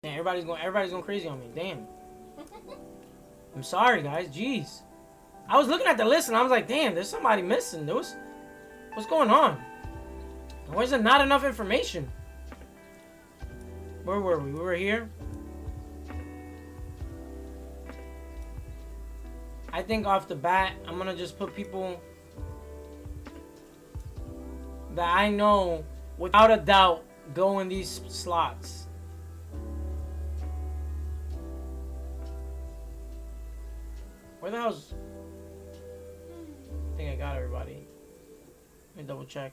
Damn, everybody's going crazy on me. Damn. I'm sorry, guys. Jeez. I was looking at the list and I was like, damn, there's somebody missing. What's going on? Why is there not enough information? Where were we? We were here. I think off the bat, I'm gonna just put people that I know without a doubt go in these slots. Where the hell's... I think I got everybody. Let me double check.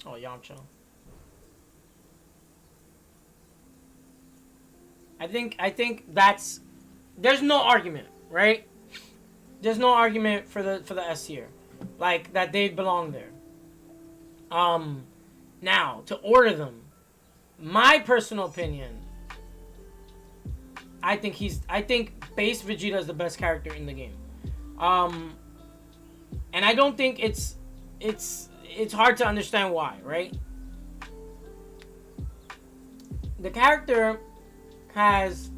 Oh, Yamcha. I think that's... There's no argument, right? There's no argument for the S tier. Like, that they belong there. Now, to order them. My personal opinion... I think base Vegeta is the best character in the game. And I don't think it's hard to understand why, right? The character has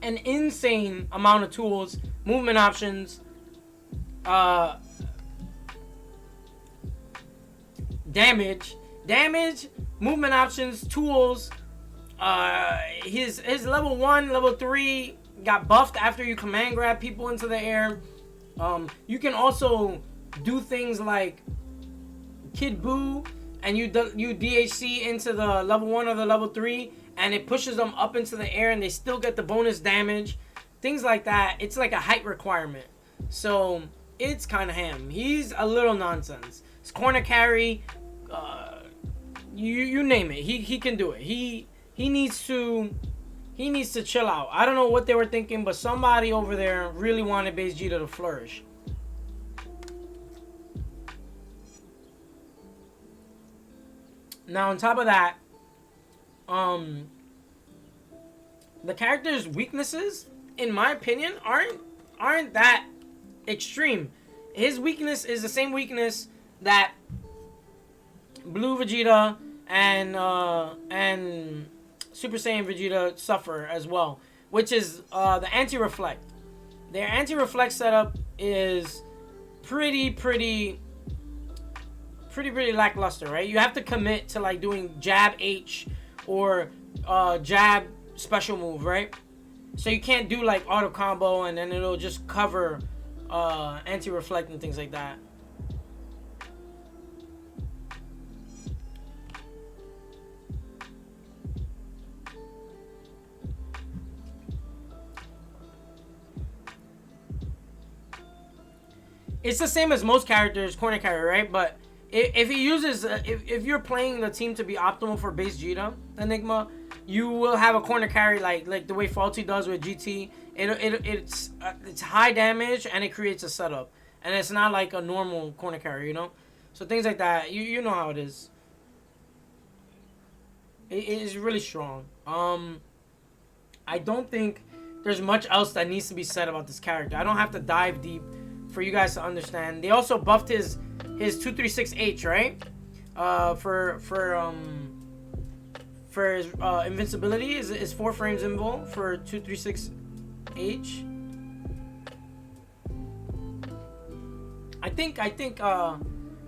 an insane amount of tools, movement options, damage, movement options, tools. His level 1, level 3 got buffed after you command grab people into the air. You can also do things like Kid Buu, and you DHC into the level 1 or the level 3, and it pushes them up into the air, and they still get the bonus damage. Things like that. It's like a height requirement. So it's kind of ham. He's a little nonsense. His corner carry, you name it. He can do it. He needs to chill out. I don't know what they were thinking, but somebody over there really wanted base Vegeta to flourish. Now on top of that, the character's weaknesses, in my opinion, aren't that extreme. His weakness is the same weakness that Blue Vegeta and Super Saiyan Vegeta suffer as well, which is the anti-reflect. Their anti-reflect setup is pretty lackluster, right? You have to commit to like doing jab H or jab special move, right? So you can't do like auto combo and then it'll just cover anti-reflect and things like that. It's the same as most characters, corner carry, right? But if he uses, if you're playing the team to be optimal for base Vegeta, Enigma, you will have a corner carry like the way Faulty does with GT. It's high damage and it creates a setup, and it's not like a normal corner carry, you know. So things like that, you know how it is. It is really strong. I don't think there's much else that needs to be said about this character. I don't have to dive deep for you guys to understand. They also buffed his 236H, right? For his invincibility is 4 frames invul for 236H. I think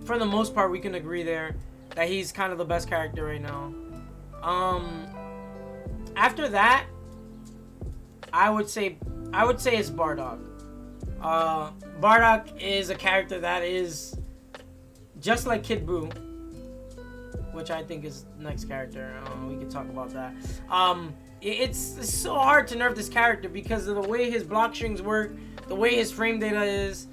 for the most part we can agree there that he's kind of the best character right now. After that, I would say it's Bardock. Bardock is a character that is just like Kid Buu, which I think is the next character. We can talk about that. It's so hard to nerf this character because of the way his block strings work, the way his frame data is.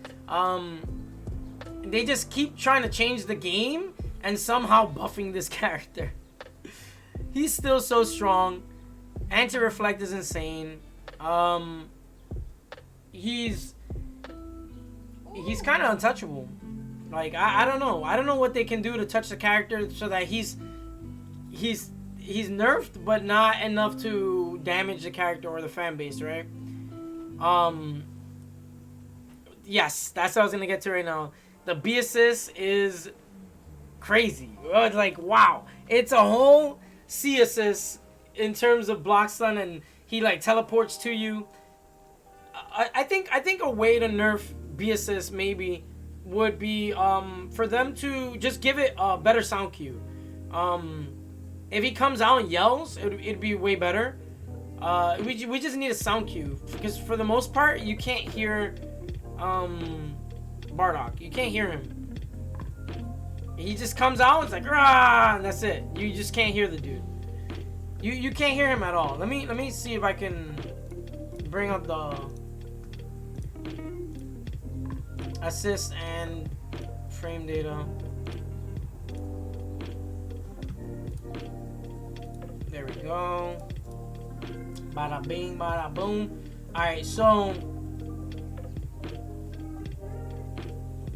They just keep trying to change the game and somehow buffing this character. He's still so strong. Anti-reflect is insane. He's kind of untouchable. Like I don't know. I don't know what they can do to touch the character so that he's nerfed but not enough to damage the character or the fan base, right? Yes, that's what I was gonna get to right now. The B assist is crazy. It's like, wow. It's a whole C assist in terms of block stun, and he like teleports to you. I think a way to nerf B assist maybe would be for them to just give it a better sound cue. If he comes out and yells, it'd be way better. We just need a sound cue, because for the most part you can't hear Bardock. You can't hear him. He just comes out, it's like rah, and that's it. You just can't hear the dude. You can't hear him at all. Let me see if I can bring up the assist and frame data. There we go. Bada bing, bada boom. Alright, so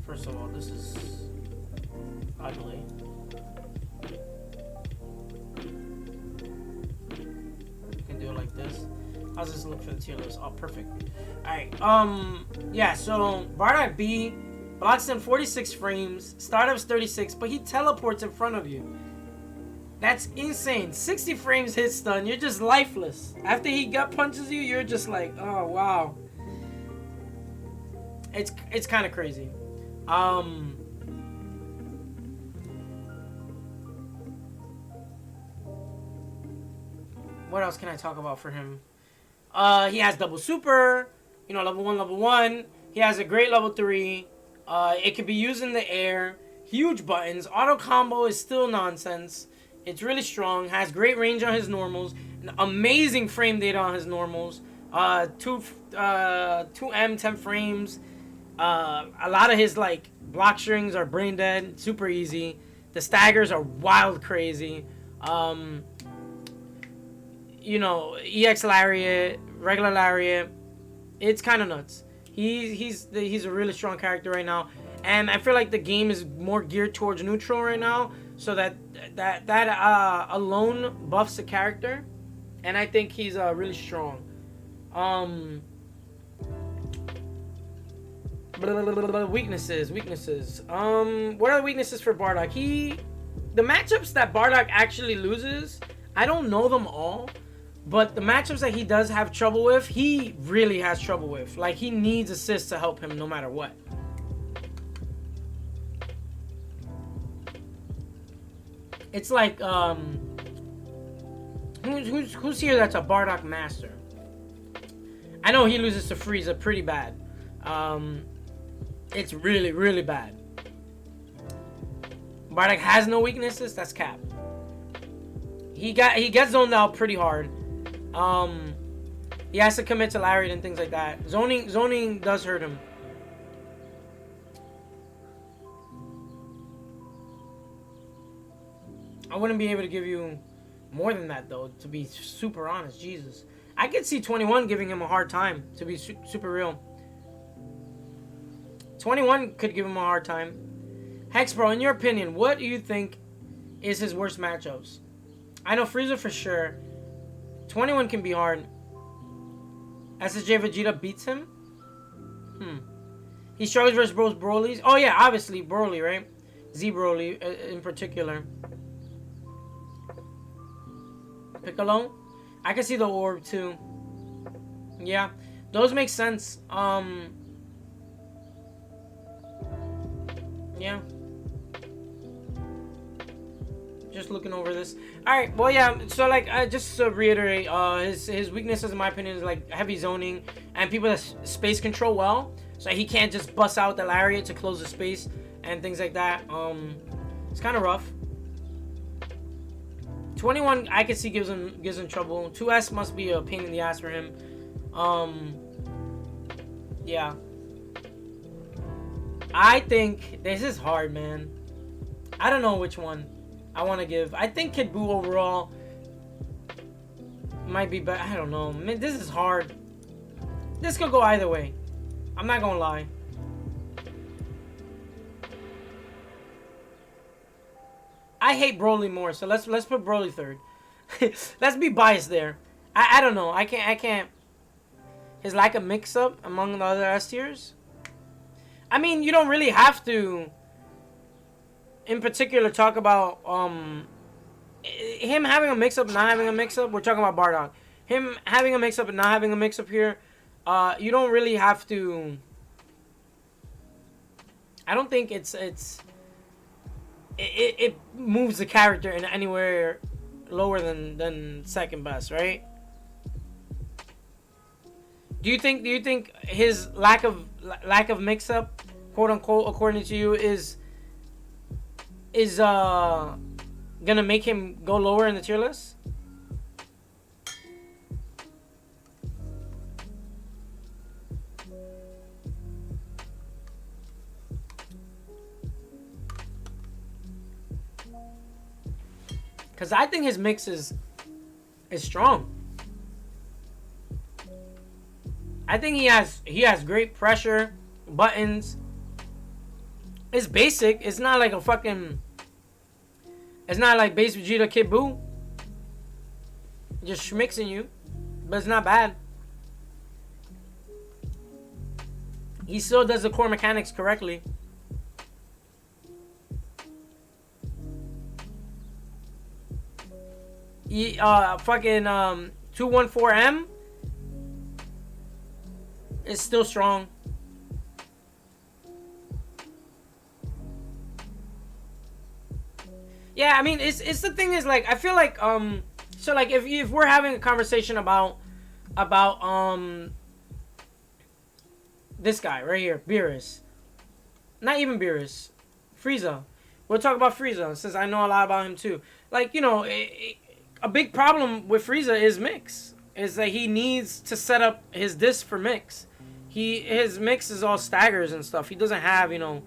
first of all, this is ugly. You can do it like this. I'll just look for the tier list. Oh, perfect. Alright, yeah, so Bardock B blocks in 46 frames, startup's 36, but he teleports in front of you. That's insane. 60 frames hit stun, you're just lifeless. After he gut punches you, you're just like, oh wow. It's kind of crazy. What else can I talk about for him? He has double super, you know, level 1. He has a great level 3. It can be used in the air. Huge buttons. Auto combo is still nonsense. It's really strong. Has great range on his normals. Amazing frame data on his normals. 2M 10 frames. A lot of his like block strings are brain dead. Super easy. The staggers are wild crazy. You know, EX Lariat, regular Lariat. It's kind of nuts. He's a really strong character right now, and I feel like the game is more geared towards neutral right now, so that alone buffs the character, and I think he's really strong. Weaknesses. What are the weaknesses for Bardock? The matchups that Bardock actually loses, I don't know them all. But the matchups that he does have trouble with, he really has trouble with. Like, he needs assists to help him no matter what. It's like, who's here that's a Bardock master? I know he loses to Frieza pretty bad. It's really, really bad. Bardock has no weaknesses? That's cap. He gets zoned out pretty hard. He has to commit to Lariat and things like that. Zoning does hurt him. I wouldn't be able to give you more than that, though, to be super honest. Jesus. I could see 21 giving him a hard time, to be super real. 21 could give him a hard time. Hex, bro, in your opinion, what do you think is his worst matchups? I know Frieza for sure. 21 can be hard. SSJ Vegeta beats him? He struggles versus Broly's. Oh yeah, obviously Broly, right? Z Broly in particular. Piccolo? I can see the orb too. Yeah, those make sense. Yeah. Just looking over this. Alright, well yeah, so like just to reiterate, his weaknesses in my opinion is like heavy zoning and people that space control well. So he can't just bust out the Lariat to close the space and things like that. It's kinda rough. 21 I can see gives him trouble. 2S must be a pain in the ass for him. Yeah. I think this is hard, man. I don't know which one I want to give. I think Kid Buu overall might be better. I don't know. Man, this is hard. This could go either way. I'm not gonna lie. I hate Broly more, so let's put Broly third. Let's be biased there. I don't know. I can't. His lack of mix-up among the other S tiers. I mean, you don't really have to in particular talk about him having a mix-up, not having a mix-up. We're talking about Bardock. Him having a mix-up and not having a mix-up here. You don't really have to. I don't think it moves the character in anywhere lower than second best, right? Do you think his lack of mix-up, quote unquote, according to you, is gonna make him go lower in the tier list? Because I think his mix is strong. I think he has great pressure, buttons. It's basic. It's not like a fucking. It's not like base Vegeta Kid Buu. Just schmixing you, but it's not bad. He still does the core mechanics correctly. Fucking 214M is still strong. Yeah, I mean, it's the thing is, like, I feel like so like if we're having a conversation about this guy right here, Beerus, not even Beerus, Frieza. We'll talk about Frieza since I know a lot about him too. Like, you know, a big problem with Frieza is mix. Is that he needs to set up his disc for mix. His mix is all staggers and stuff. He doesn't have, you know,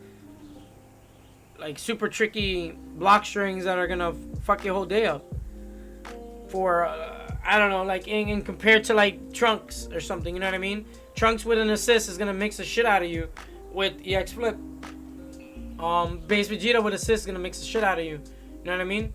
like super tricky block strings that are gonna fuck your whole day up. For I don't know, like in compared to like Trunks or something, you know what I mean? Trunks with an assist is gonna mix the shit out of you with EX Flip. Base Vegeta with assist is gonna mix the shit out of you. You know what I mean?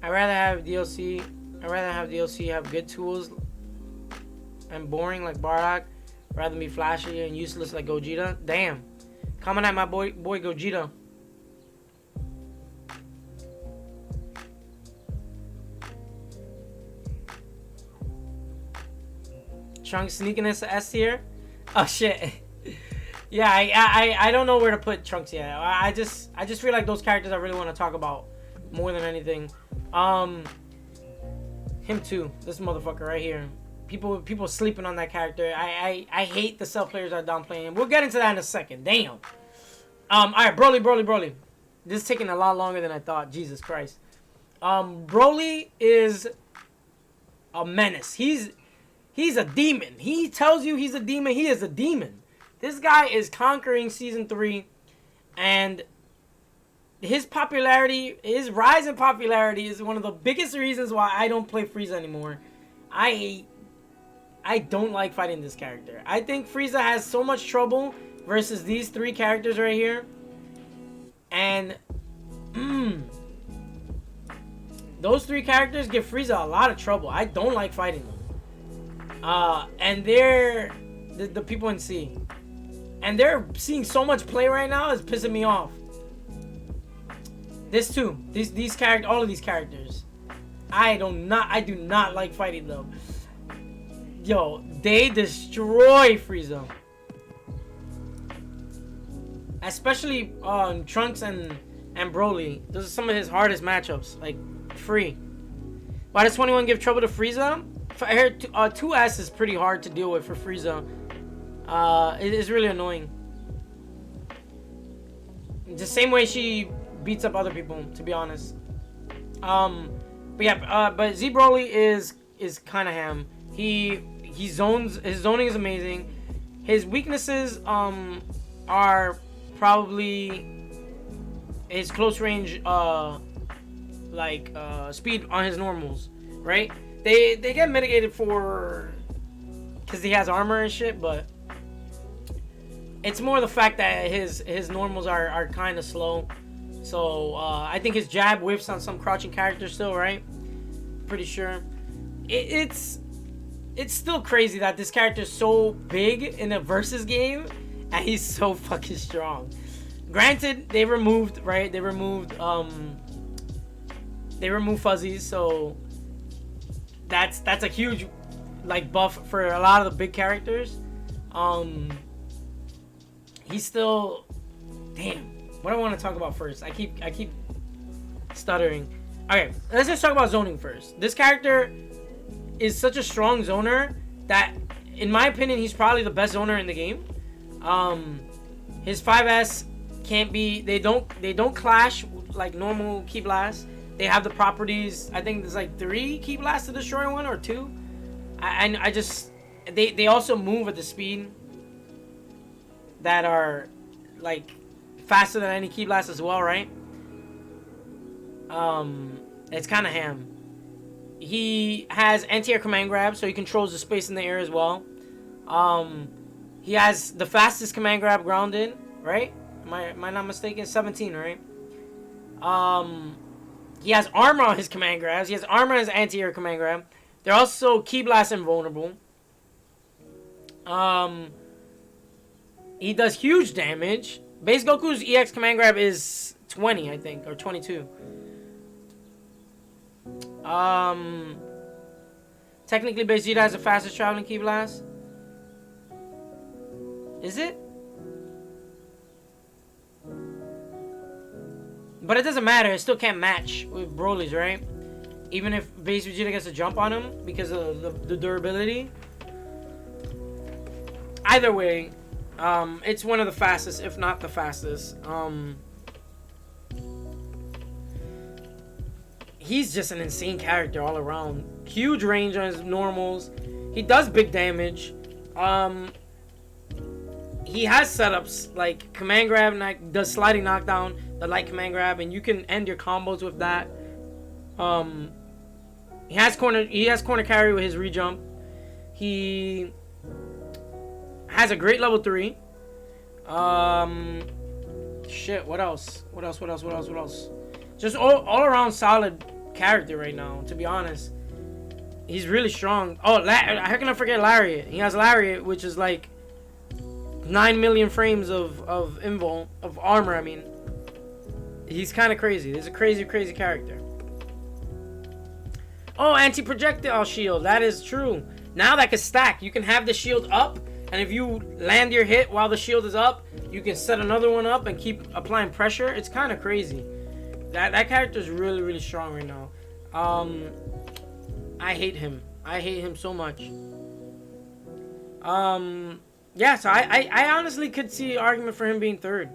I'd rather have DLC have good tools and boring like Bardock, rather than be flashy and useless like Gogeta. Damn. Coming at my boy Gogeta. Trunks sneaking into S tier? Oh shit. Yeah, I don't know where to put Trunks yet. I just feel like those characters I really want to talk about more than anything. Him too. This motherfucker right here. People sleeping on that character. I hate the self players that are downplaying him. We'll get into that in a second. Damn. Alright, Broly. This is taking a lot longer than I thought. Jesus Christ. Broly is a menace. He's a demon. He tells you he's a demon. He is a demon. This guy is conquering Season 3. And his popularity, his rise in popularity is one of the biggest reasons why I don't play Frieza anymore. I don't like fighting this character. I think Frieza has so much trouble versus these three characters right here. And those three characters give Frieza a lot of trouble. I don't like fighting them. And they're the people in C. And they're seeing so much play right now, it's pissing me off. This too. These characters, all of these characters. I do not like fighting them. Yo, they destroy Frieza. Especially Trunks and Broly. Those are some of his hardest matchups. Like, free. Why does 21 give trouble to Frieza? I heard 2S is pretty hard to deal with for Frieza. It is really annoying. The same way she beats up other people, to be honest. But yeah, but Z Broly is kind of ham. He zones. His zoning is amazing. His weaknesses are probably his close range speed on his normals, right? They get mitigated for because he has armor and shit, but It's more the fact that his normals are kind of slow. So I think his jab whiffs on some crouching characters still, right? Pretty sure. It's still crazy that this character is so big in a versus game and he's so fucking strong. Granted, they removed, right? They removed fuzzies, so that's a huge like buff for a lot of the big characters. He's still, damn. What do I want to talk about first? I keep stuttering. Okay, let's just talk about zoning first. This character is such a strong zoner that, in my opinion, he's probably the best zoner in the game. His 5S can't be. They don't clash like normal Ki Blasts. They have the properties. I think there's like 3 Ki Blasts to destroy one or 2. I just they also move at the speed that are like faster than any Ki Blast as well, right? It's kind of ham. He has anti-air command grab, so he controls the space in the air as well. He has the fastest command grab grounded, right? Am I not mistaken? 17, right? He has armor on his command grabs. He has armor on his anti-air command grab. They're also Ki Blast invulnerable. He does huge damage. Base Goku's EX command grab is 20, I think, or 22. Technically, Base Vegeta has the fastest traveling Ki Blast. Is it? But it doesn't matter. It still can't match with Broly's, right? Even if Base Vegeta gets a jump on him because of the durability. Either way, it's one of the fastest, if not the fastest. He's just an insane character all around. Huge range on his normals. He does big damage. He has setups like command grab, does sliding knockdown, the light command grab, and you can end your combos with that. He has corner carry with his rejump. He has a great level 3. Shit, what else? Just all around solid character right now, to be honest. He's really strong. Oh, how can I forget Lariat? He has Lariat, which is like 9 million frames of armor, I mean. He's kind of crazy. He's a crazy character. Oh, anti-projectile shield. That is true. Now that can stack. You can have the shield up, and if you land your hit while the shield is up, you can set another one up and keep applying pressure. It's kind of crazy. That character is really strong right now. I hate him. I hate him so much. Yeah, so I honestly could see an argument for him being third.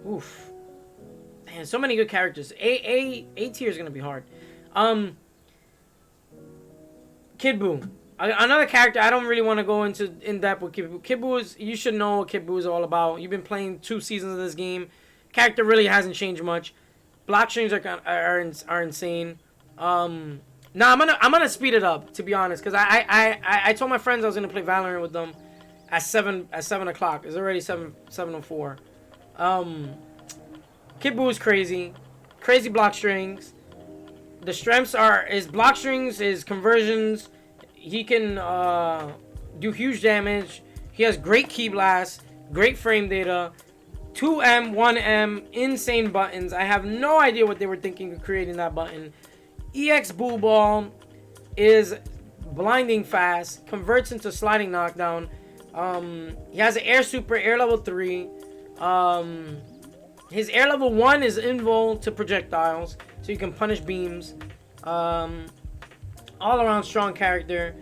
Oof. Man, so many good characters. A tier is gonna be hard. Kid Buu. Another character I don't really want to go into in depth with Kid Buu. Kid Buu is, you should know what Kid Buu is all about. You've been playing 2 seasons of this game. Character really hasn't changed much. Block strings are insane. I'm gonna speed it up, to be honest, because I told my friends I was gonna play Valorant with them at 7 o'clock. It's already 7:04. Kid Buu is crazy block strings. The strengths are his block strings, his conversions. He can do huge damage. He has great Ki Blast, great frame data, 2M, 1M, insane buttons. I have no idea what they were thinking of creating that button. EX Buu Ball is blinding fast, converts into sliding knockdown. He has an air super, air level 3. His air level 1 is invul to projectiles, so you can punish beams. All around strong character.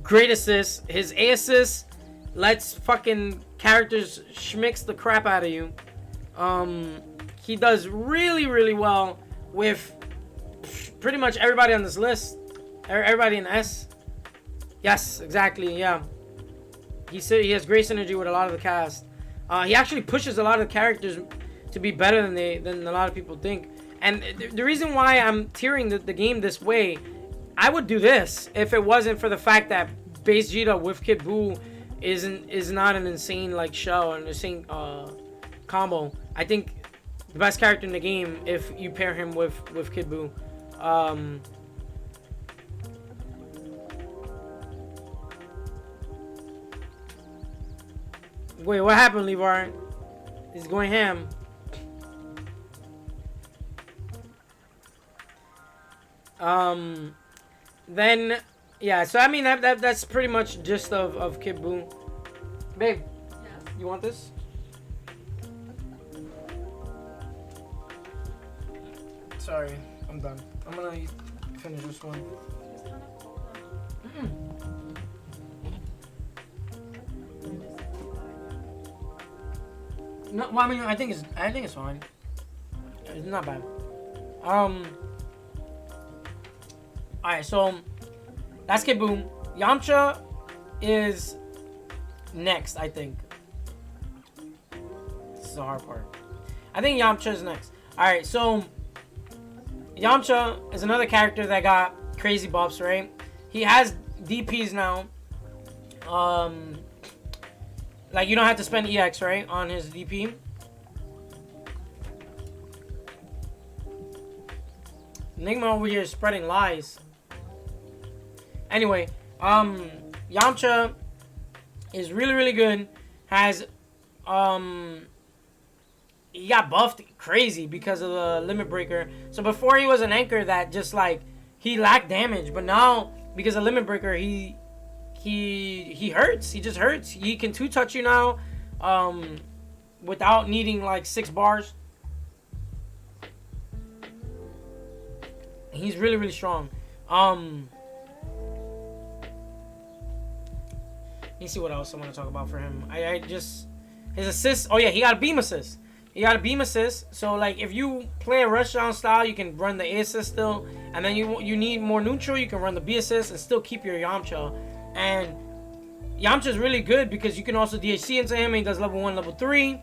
Great assist. His A assist lets fucking characters schmicks the crap out of you. He does really well with pretty much everybody on this list. Everybody in S. Yes, exactly, yeah. He has great synergy with a lot of the cast. He actually pushes a lot of the characters to be better than a lot of people think. And the reason why I'm tiering the game this way, I would do this if it wasn't for the fact that base Vegeta with Kid Buu is not an insane like shell, an insane combo. I think the best character in the game if you pair him with Kid Buu. Wait, what happened, Levar? He's going ham. Then, yeah, so I mean, that's pretty much gist of Kid Buu. Babe, yes. You want this? Sorry, I'm done. I'm gonna finish this one. No, well, I mean, I think it's fine. It's not bad. Alright, so that's Kid Buu. Yamcha is next, I think. This is the hard part. I think Yamcha is next. Alright, so Yamcha is another character that got crazy buffs, right? He has DPs now. Like, you don't have to spend EX, right, on his DP. Enigma over here is spreading lies. Anyway, Yamcha is really, really good. Has, he got buffed crazy because of the limit breaker. So before he was an anchor that just, like, he lacked damage. But now, because of limit breaker, he hurts. He just hurts. He can 2-touch you now, without needing like 6 bars. He's really, really strong. Let me see what else I want to talk about for him. I just his assist. Oh yeah, he got a beam assist. He got a beam assist. So like if you play a rush down style, you can run the A assist still, and then you need more neutral, you can run the B assist and still keep your Yamcha. And Yamcha's really good because you can also DHC into him and he does level 1, level 3.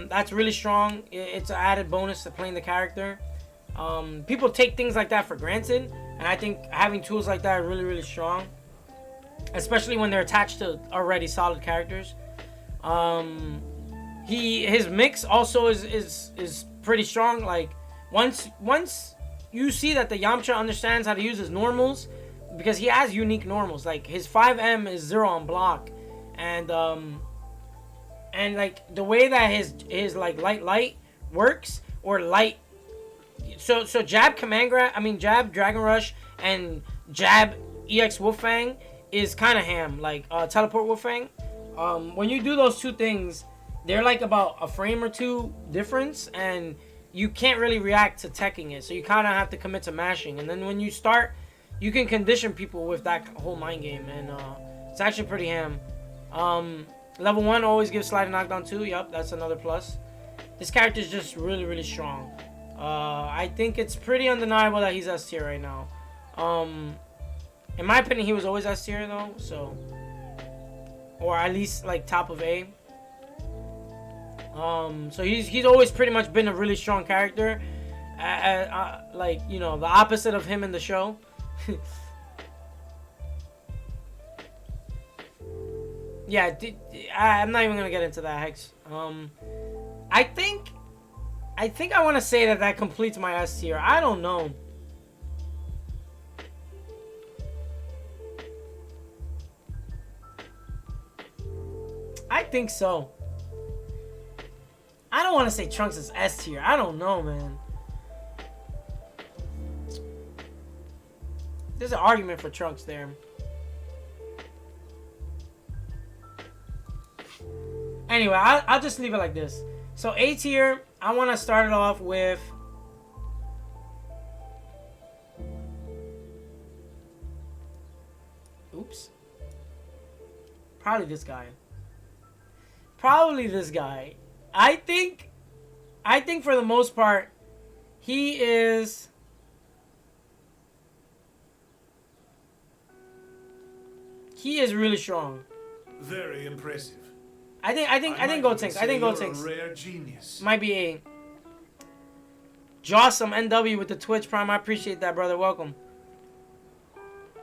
That's really strong. It's an added bonus to playing the character. People take things like that for granted, and I think having tools like that are really, really strong, especially when they're attached to already solid characters. His mix also is pretty strong. Like once you see that the Yamcha understands how to use his normals, because he has unique normals. Like his 5M is 0 on block, and like the way that his like light works, or light. So jab command grab, jab Dragon Rush and jab EX Wolfang is kind of ham. Like teleport Wolfang. When you do those two things, they're like about a frame or two difference, and you can't really react to teching it. So you kind of have to commit to mashing, and then when you start, you can condition people with that whole mind game, and it's actually pretty ham. Level 1 always gives slide and knockdown too. Yep, that's another plus. This character is just really, really strong. I think it's pretty undeniable that he's S tier right now. In my opinion, he was always S tier though, so, or at least like top of A. So he's always pretty much been a really strong character, like, you know, the opposite of him in the show. Yeah, I'm not even gonna get into that, Hex. I think I want to say that completes my S tier. I don't know. I think so. I don't want to say Trunks is S tier. I don't know, man. There's an argument for Trunks there. Anyway, I'll just leave it like this. So A tier, I want to start it off with probably this guy. I think for the most part, he is really strong. Very impressive. I think Gotenks. I think Gotenks. Rare genius. Might be A. Jawsome NW with the Twitch Prime. I appreciate that, brother. Welcome.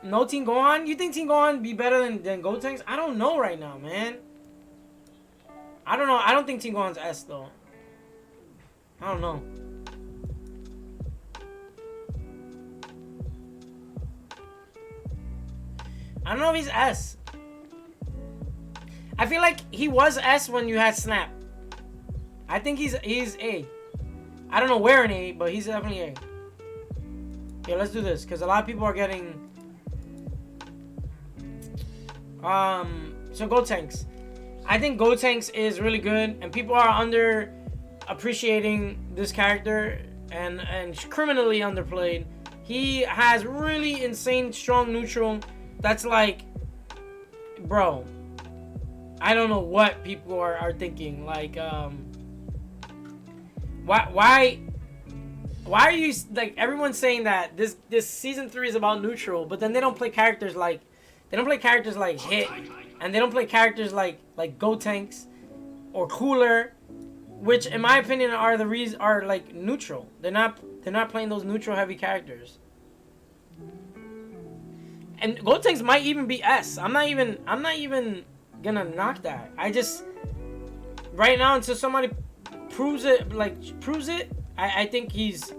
No Team Gohan? You think Team Gohan be better than Gotenks? I don't know right now, man. I don't know. I don't think Team Gohan's S, though. I don't know. I don't know if he's S. I feel like he was S when you had Snap. I think he's A. I don't know where in A, but he's definitely A. Yeah, let's do this, because a lot of people are getting... So Gotenks. I think Gotenks is really good, and people are under appreciating this character and criminally underplayed. He has really insane strong neutral. That's like, bro, I don't know what people are thinking. Like, why are you, like, everyone's saying that this season 3 is about neutral, but then they don't play characters like Hit, and they don't play characters like Gotenks or Cooler, which in my opinion are like neutral. They're not playing those neutral heavy characters. And Gotenks might even be S. I'm not even gonna knock that. I just, right now, until somebody proves it, I think he's A.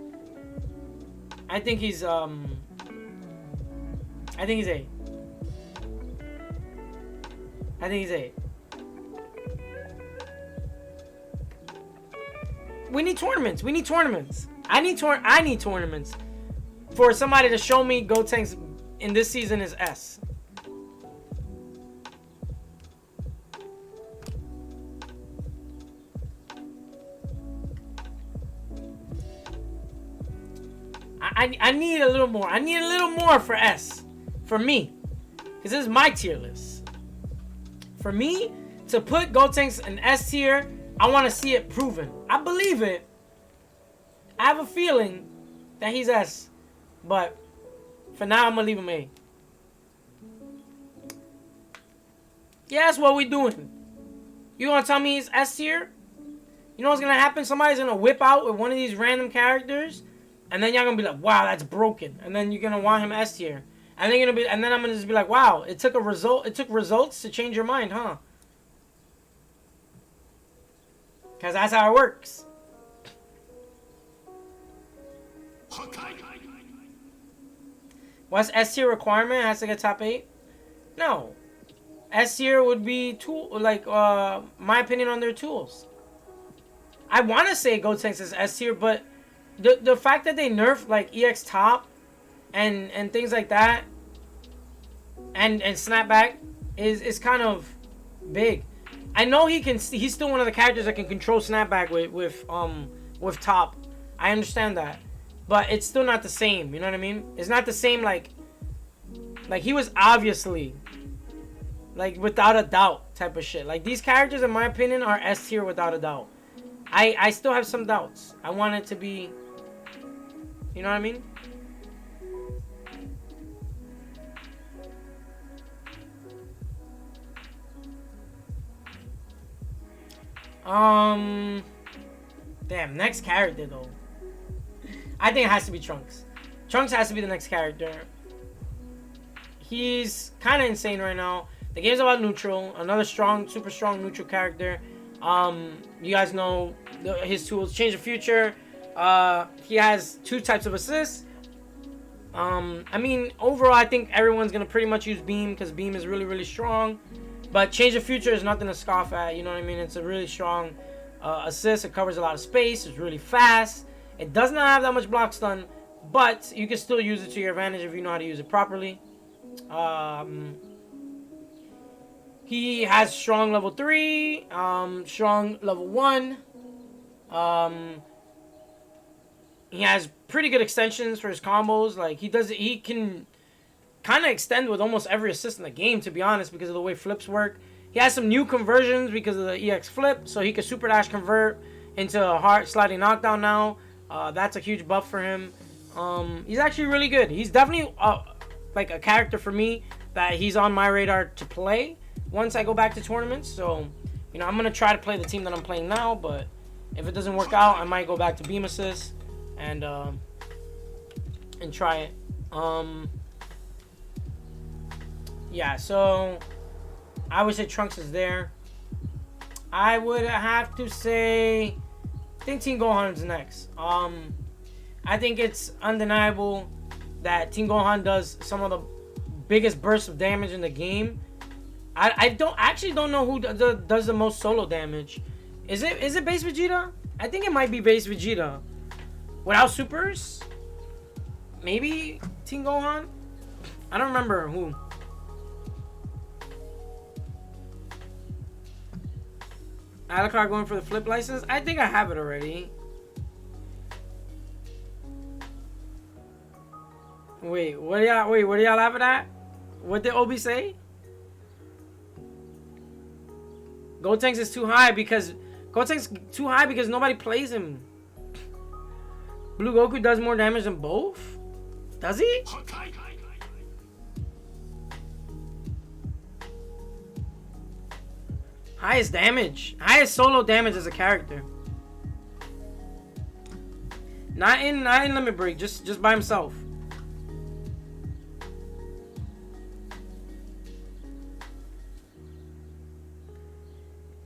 I think he's A. We need tournaments. I need tournaments for somebody to show me Gotenks in this season is S. I need a little more. I need a little more for S. For me. Because this is my tier list. For me, to put Gotenks in S tier, I want to see it proven. I believe it. I have a feeling that he's S. But for now, I'm going to leave him A. Yeah, that's what we doing. You going to tell me he's S tier? You know what's going to happen? Somebody's going to whip out with one of these random characters. And then y'all going to be like, wow, that's broken. And then you're going to want him S tier. And then I'm going to just be like, wow, it took results to change your mind, huh? Because that's how it works. What's S tier requirement? It has to get top 8? No. S tier would be my opinion on their tools. I want to say Gotenks is S tier, but the fact that they nerfed like EX top and things like that and snapback is kind of big. I know he's still one of the characters that can control snapback with top. I understand that. But it's still not the same, you know what I mean? It's not the same like he was obviously like without a doubt type of shit. Like these characters in my opinion are S tier without a doubt. I still have some doubts. I want it to be, you know what I mean? Damn, next character though. I think it has to be Trunks. Trunks has to be the next character. He's kind of insane right now. The game's about neutral. Another strong, super strong neutral character. You guys know his tools. Change the future. He has 2 types of assists. I mean, overall, I think everyone's going to pretty much use Beam because Beam is really, really strong. But Change the Future is nothing to scoff at. You know what I mean? It's a really strong assist. It covers a lot of space. It's really fast. It does not have that much block stun, but you can still use it to your advantage if you know how to use it properly. He has strong level 3, strong level 1. He has pretty good extensions for his combos. Like he can kind of extend with almost every assist in the game, to be honest, because of the way flips work. He has some new conversions because of the EX flip, so he can super dash convert into a hard sliding knockdown now. That's a huge buff for him. He's actually really good. He's definitely like a character for me that he's on my radar to play once I go back to tournaments. So, you know, I'm going to try to play the team that I'm playing now, but if it doesn't work out, I might go back to Beam Assist and try it. Yeah, so I would say Trunks is there. I would have to say, I think Team Gohan is next. I think it's undeniable that Team Gohan does some of the biggest bursts of damage in the game. I don't know who does the most solo damage. Is it Base Vegeta? I think it might be Base Vegeta. Without supers? Maybe Team Gohan? I don't remember who. Alucard going for the flip license? I think I have it already. Wait, what are y'all laughing at? What did Obi say? Gotenks is too high because nobody plays him. Blue Goku does more damage than both? Does he? Highest damage. Highest solo damage as a character. Not in Limit Break, just by himself.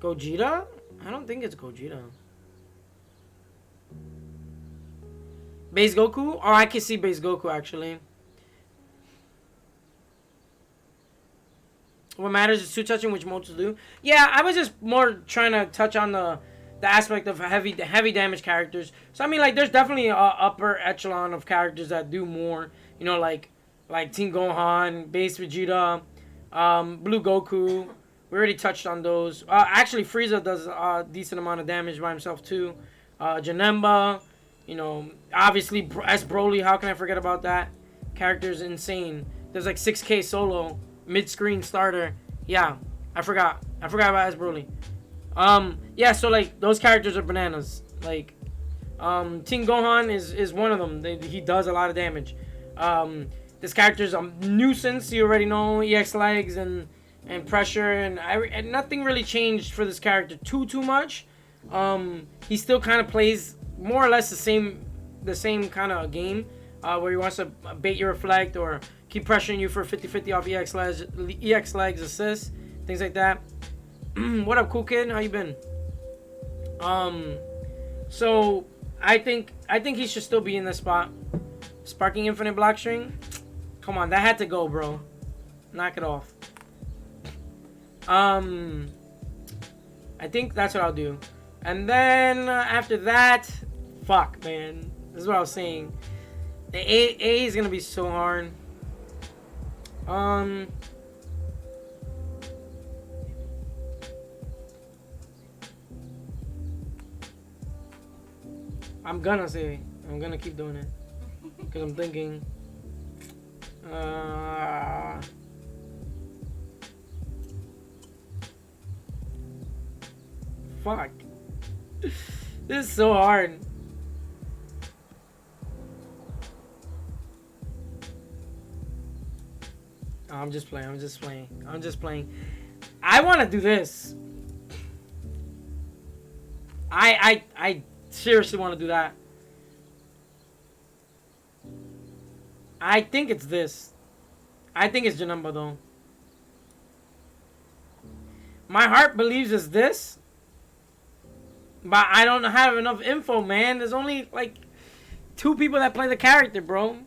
Gogeta? I don't think it's Gogeta. Base Goku? Oh, I can see Base Goku actually. What matters is two touching, which modes do. Yeah, I was just more trying to touch on the aspect of heavy damage characters. So I mean, like, there's definitely a upper echelon of characters that do more. You know, like Team Gohan, Base Vegeta, Blue Goku. We already touched on those. Actually, Frieza does a decent amount of damage by himself too. Janemba, you know, obviously S Broly. How can I forget about that? Character's insane. There's like 6K solo mid-screen starter. Yeah, I forgot about S Broly. Yeah, so like those characters are bananas. Like, Team Gohan is one of them. He does a lot of damage. This character's a nuisance. You already know EX legs and pressure, and nothing really changed for this character too much. He still kind of plays more or less the same kind of game, where he wants to bait your reflect or keep pressuring you for 50-50 off EX legs assists, things like that. What up, cool kid? How you been? So I think he should still be in this spot. Sparking Infinite Block String. Come on, that had to go, bro. Knock it off. I think that's what I'll do. And then after that, fuck, man. This is what I was saying. The A is gonna be so hard. I'm gonna keep doing it because I'm thinking. Fuck. This is so hard. I'm just playing. I want to do this. I seriously want to do that. I think it's this. I think it's Janemba though. My heart believes it's this. But I don't have enough info, man. There's only like 2 people that play the character, bro.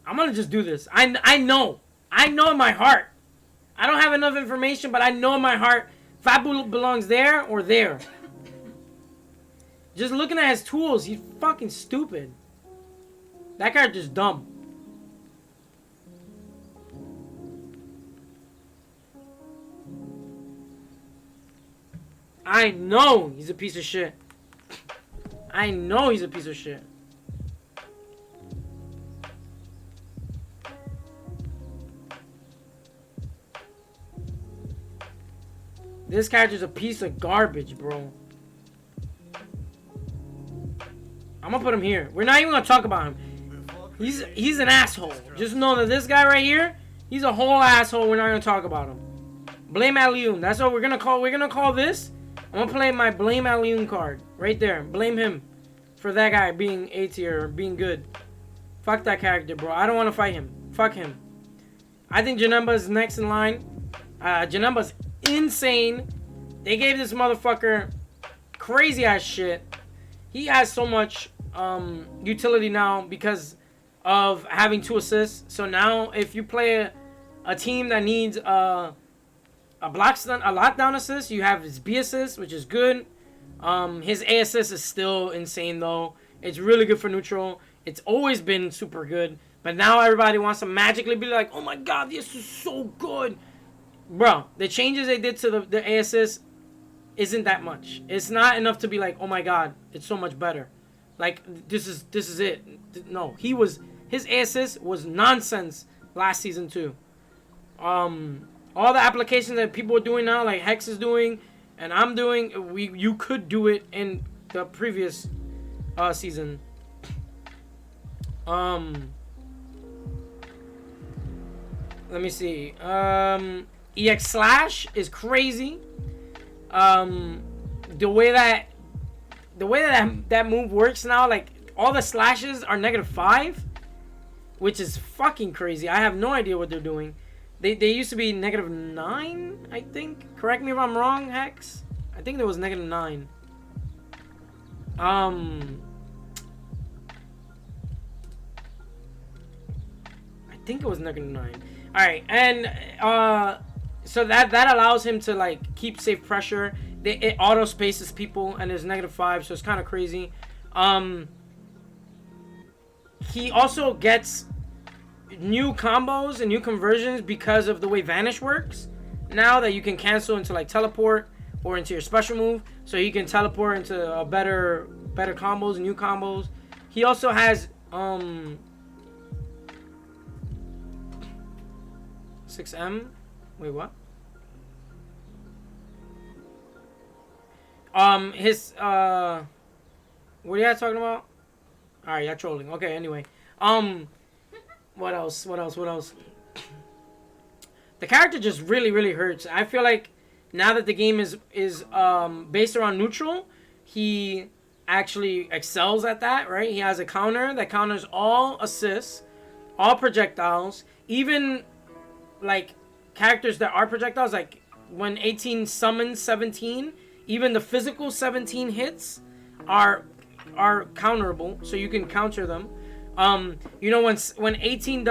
I'm gonna just do this. I know in my heart. I don't have enough information, but I know in my heart Fabu belongs there or there. Just looking at his tools, he's fucking stupid. That character's dumb. I know he's a piece of shit. I know he's a piece of shit. This character's a piece of garbage, bro. I'm gonna put him here. We're not even gonna talk about him. He's an asshole. Just know that this guy right here, he's a whole asshole. We're not gonna talk about him. Blame Alioun. That's what we're gonna call. We're gonna call this. I'm gonna play my Blame Alioun card right there. Blame him for that guy being A tier or being good. Fuck that character, bro. I don't want to fight him. Fuck him. I think Janemba is next in line. Janemba's insane. They gave this motherfucker crazy ass shit. He has so much utility now because of having 2 assists. So now if you play a team that needs a lockdown assist, you have his B assist, which is good. His A assist is still insane though. It's really good for neutral. It's always been super good. But now everybody wants to magically be like, oh my god, this is so good. Bro, the changes they did to the A assist isn't that much. It's not enough to be like, oh my god, it's so much better. Like, this is it. No, his A assist was nonsense last season too. All the applications that people are doing now, like Hex is doing, and I'm doing, you could do it in the previous season. Let me see. EX slash is crazy. The way that move works now, like all the slashes are -5, which is fucking crazy. I have no idea what they're doing. They used to be -9, I think. Correct me if I'm wrong, Hex. I think there was -9. I think it was -9. All right, and so that allows him to like keep safe pressure. It auto spaces people, and there's -5, so it's kind of crazy. He also gets new combos and new conversions because of the way Vanish works. Now that you can cancel into like teleport or into your special move, so you can teleport into better combos and new combos. He also has 6M. Wait, what? His what are you guys talking about? All right, y'all trolling. Okay, anyway. What else? The character just really hurts. I feel like now that the game is based around neutral, he actually excels at that, right? He has a counter that counters all assists, all projectiles, even like characters that are projectiles, like when 18 summons 17, even the physical 17 hits are counterable, so you can counter them. You know, when 18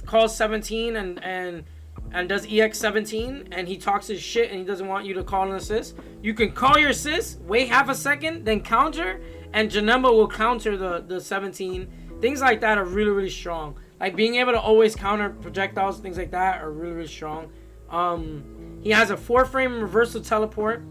calls 17 and does EX 17 and he talks his shit and he doesn't want you to call an assist, you can call your assist, wait half a second, then counter, and Janemba will counter the 17. Things like that are really strong. Like being able to always counter projectiles, things like that are really strong. He has a 4-frame reversal teleport,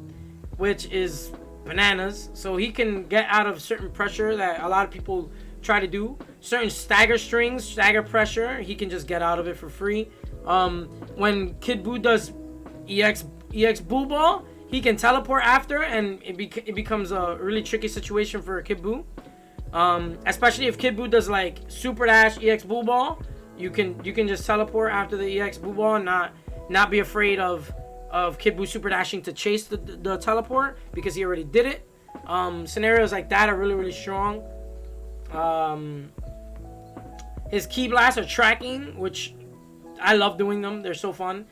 which is bananas. So he can get out of certain pressure that a lot of people try to do. Certain stagger strings, stagger pressure, he can just get out of it for free. When Kid Buu does EX Buu Ball, he can teleport after, and it becomes a really tricky situation for Kid Buu. Especially if Kid Buu does like Super Dash EX Buu Ball, you can just teleport after the EX Buu Ball and not be afraid of Kid Buu Super Dashing to chase the teleport because he already did it. Scenarios like that are really strong. His Key Blasts are tracking, which I love doing them. They're so fun.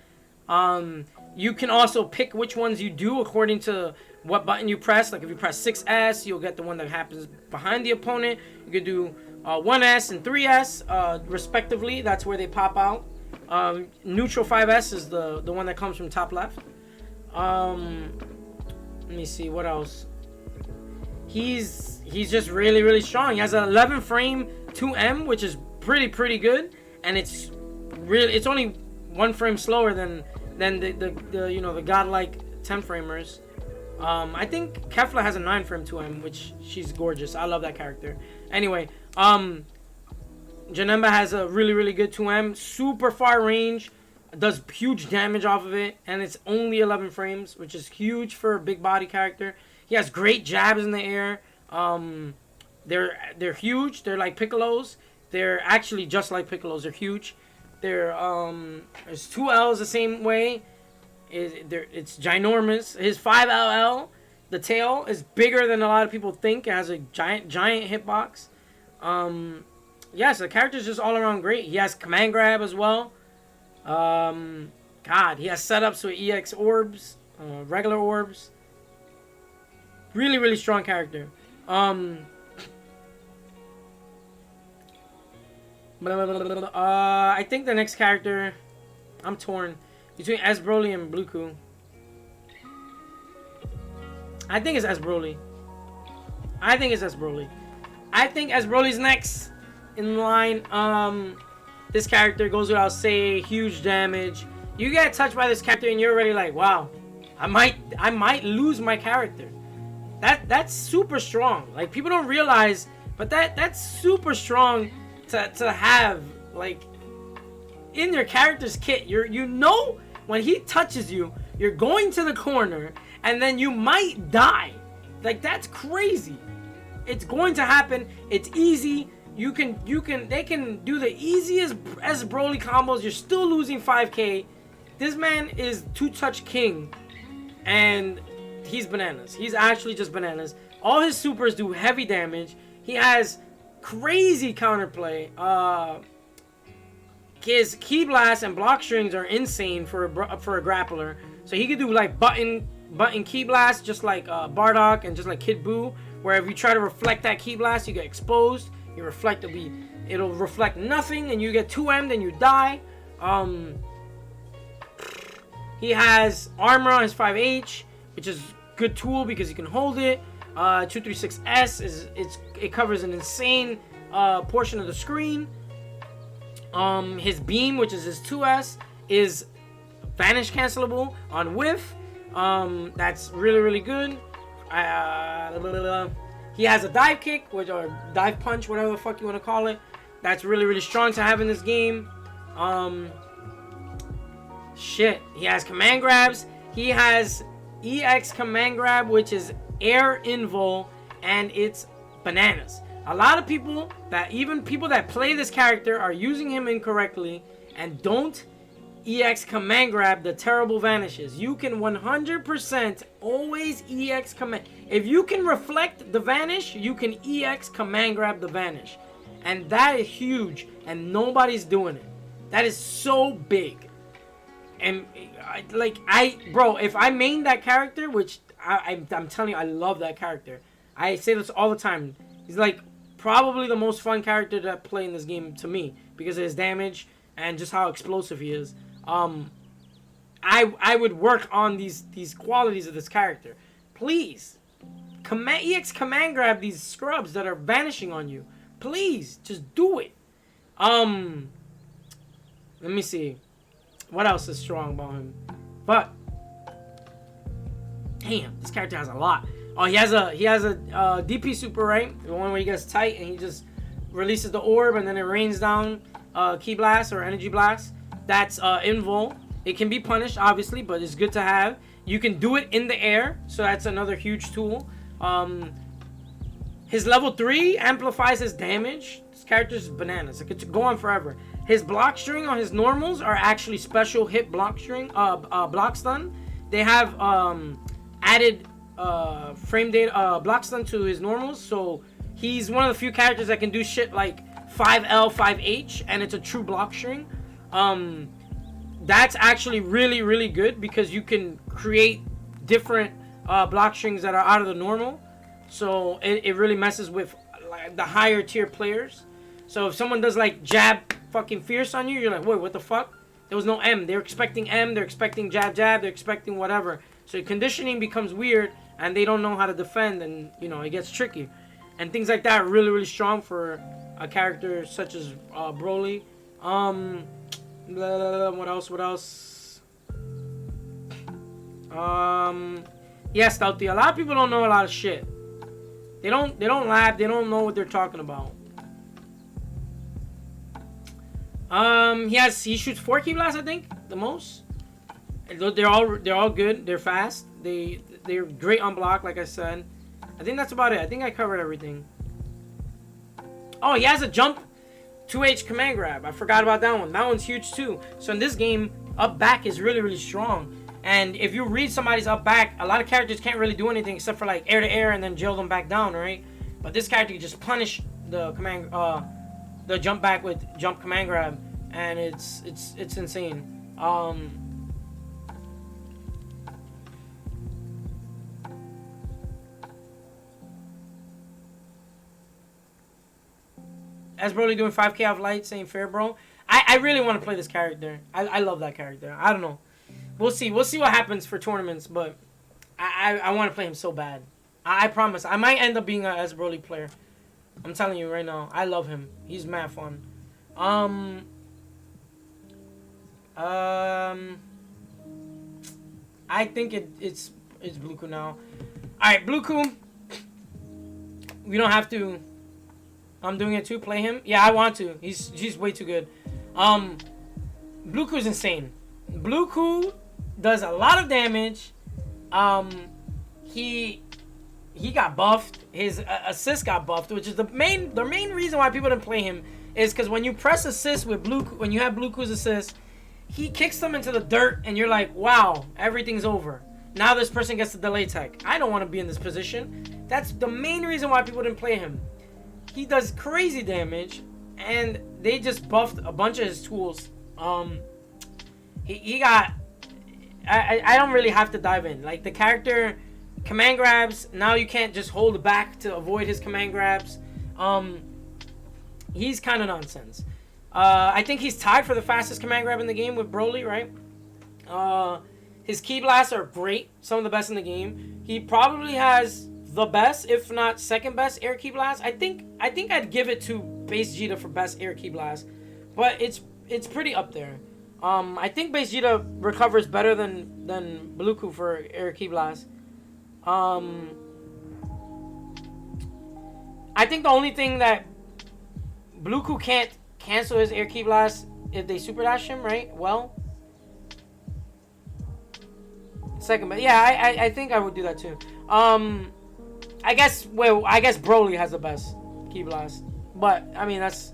You can also pick which ones you do according to what button you press. Like if you press 6S, you'll get the one that happens behind the opponent. You could do 1S and 3S respectively. That's where they pop out. Neutral 5S is the one that comes from top left. Let me see what else. He's just really strong. He has an 11 frame 2M, which is pretty good, and it's only 1 frame slower than the godlike 10 framers. I think Kefla has a 9 frame 2M, which she's gorgeous. I love that character. Anyway, Janemba has a really good 2M, super far range, does huge damage off of it, and it's only 11 frames, which is huge for a big body character. He has great jabs in the air. They're huge. They're like Piccolos. They're actually just like Piccolos. They're huge. There's 2 L's the same way. It's ginormous. His 5LL, the tail, is bigger than a lot of people think. It has a giant hitbox. yes, the character's just all around great. He has command grab as well. God, he has setups with EX orbs, regular orbs. Really, really strong character. I think the next character, I'm torn between S Broly and Bluku. I think it's S Broly. I think S Broly's next in line. This character goes without saying, huge damage. You get touched by this character and you're already like, wow, I might lose my character. That's super strong. Like, people don't realize, but that's super strong to have, like, in your character's kit. You know when he touches you, you're going to the corner and then you might die. Like, that's crazy. It's going to happen. It's easy. They can do the easiest S Broly combos. You're still losing 5k. This man is two-touch king, and he's bananas. He's actually just bananas. All his supers do heavy damage. He has crazy counterplay. His key blast and block strings are insane for a grappler. So he could do like button key blast, just like Bardock and just like Kid Buu, where if you try to reflect that key blast, you get exposed. Your reflect it'll reflect nothing, and you get 2M'd and you die. He has armor on his 5H, which is good tool because you can hold it. 236S it covers an insane portion of the screen. His beam, which is his 2S, is vanish cancelable on whiff. That's really, really good. He has a dive kick, or dive punch, whatever the fuck you want to call it. That's really, really strong to have in this game. Shit. He has command grabs. He has EX command grab, which is air invul, and it's bananas. A lot of people that play this character are using him incorrectly and don't EX command grab the terrible vanishes. You can 100% always EX command. If you can reflect the vanish, you can EX command grab the vanish. And that is huge, and nobody's doing it. That is so big. And bro, if I main that character, which I'm telling you, I love that character. I say this all the time. He's like probably the most fun character to play in this game to me because of his damage and just how explosive he is. I would work on these qualities of this character. Please, EX command grab these scrubs that are vanishing on you. Please, just do it. Let me see. What else is strong about him? But damn, this character has a lot. Oh, he has a DP super, right? The one where he gets tight and he just releases the orb and then it rains down key blast or energy blast. That's invul. It can be punished, obviously, but it's good to have. You can do it in the air, so that's another huge tool. His level 3 amplifies his damage. This character's bananas. It could go on forever. His block string on his normals are actually special hit block string, block stun. They have added frame data block stun to his normals, so he's one of the few characters that can do shit like 5L, 5H, and it's a true block string. That's actually really, really good because you can create different block strings that are out of the normal. So it really messes with like, the higher tier players. So if someone does like jab fucking fierce on you, you're like, wait, what the fuck? There was no M. They're expecting M. They're expecting jab, they're expecting whatever. So conditioning becomes weird and they don't know how to defend, and you know, it gets tricky. And things like that are really, really strong for a character such as Broly. What else? Yeah, Stealthy. A lot of people don't know a lot of shit. They don't lab. They don't know what they're talking about. He shoots 4 key blasts, I think, the most. They're all good. They're fast. They're great on block, like I said. I think that's about it. I think I covered everything. Oh, he has a jump 2H command grab. I forgot about that one. That one's huge too. So in this game, up back is really, really strong. And if you read somebody's up back, a lot of characters can't really do anything except for like air to air and then jail them back down, right? But this character can just punish the command the jump back with jump command grab, and it's insane. As Broly doing 5K off light, saying fair, bro. I really want to play this character. I love that character. I don't know. We'll see. We'll see what happens for tournaments, but I want to play him so bad. I promise. I might end up being a as Broly player. I'm telling you right now. I love him. He's mad fun. I think it's Bluku now. Alright, Bluku. We don't have to. I'm doing it too. Play him. Yeah, I want to. He's way too good. Bluku's insane. Bluku does a lot of damage. He got buffed. His assist got buffed, which is the main reason why people didn't play him is because when you press assist with Bluku, when you have Bluku's assist, he kicks them into the dirt, and you're like, wow, everything's over. Now this person gets the delay tech. I don't want to be in this position. That's the main reason why people didn't play him. He does crazy damage, and they just buffed a bunch of his tools. He got. I don't really have to dive in. Like the character, command grabs. Now you can't just hold back to avoid his command grabs. He's kind of nonsense. I think he's tied for the fastest command grab in the game with Broly, right? His ki blasts are great, some of the best in the game. He probably has the best, if not second best, air ki blast. I think I'd give it to Base Vegeta for best air ki blast, but it's pretty up there. I think Base Vegeta recovers better than Bluku for air ki blast. I think the only thing that Bluku can't cancel his air ki blast if they super dash him, right? Well, second, but yeah, I think I would do that too. I guess Broly has the best ki blast, but I mean that's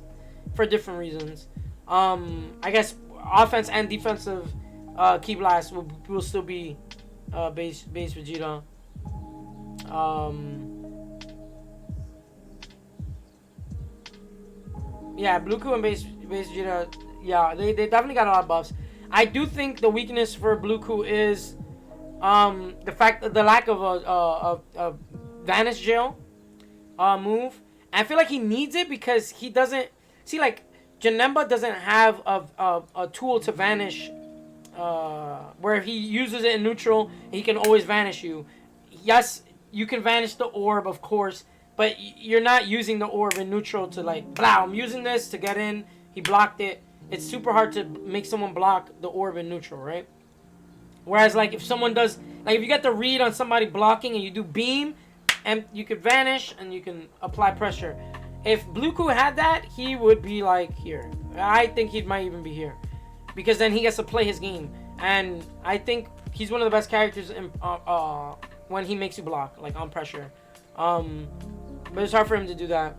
for different reasons. I guess offense and defensive ki blast will still be base Vegeta. Yeah, Bluku and base Vegeta. Yeah, they definitely got a lot of buffs. I do think the weakness for Bluku is the fact that the lack of a Vanish Jail move. And I feel like he needs it because he doesn't see, like, Janemba doesn't have a tool to vanish where if he uses it in neutral, he can always vanish you. Yes, you can vanish the orb, of course, but you're not using the orb in neutral to, like, blah, I'm using this to get in. He blocked it. It's super hard to make someone block the orb in neutral, right? Whereas, like, if someone does, like, if you get the read on somebody blocking and you do beam, and you can vanish and you can apply pressure. If Bluku had that, he would be, like, here. I think he might even be here. Because then he gets to play his game. And I think he's one of the best characters in, when he makes you block, like, on pressure. But it's hard for him to do that.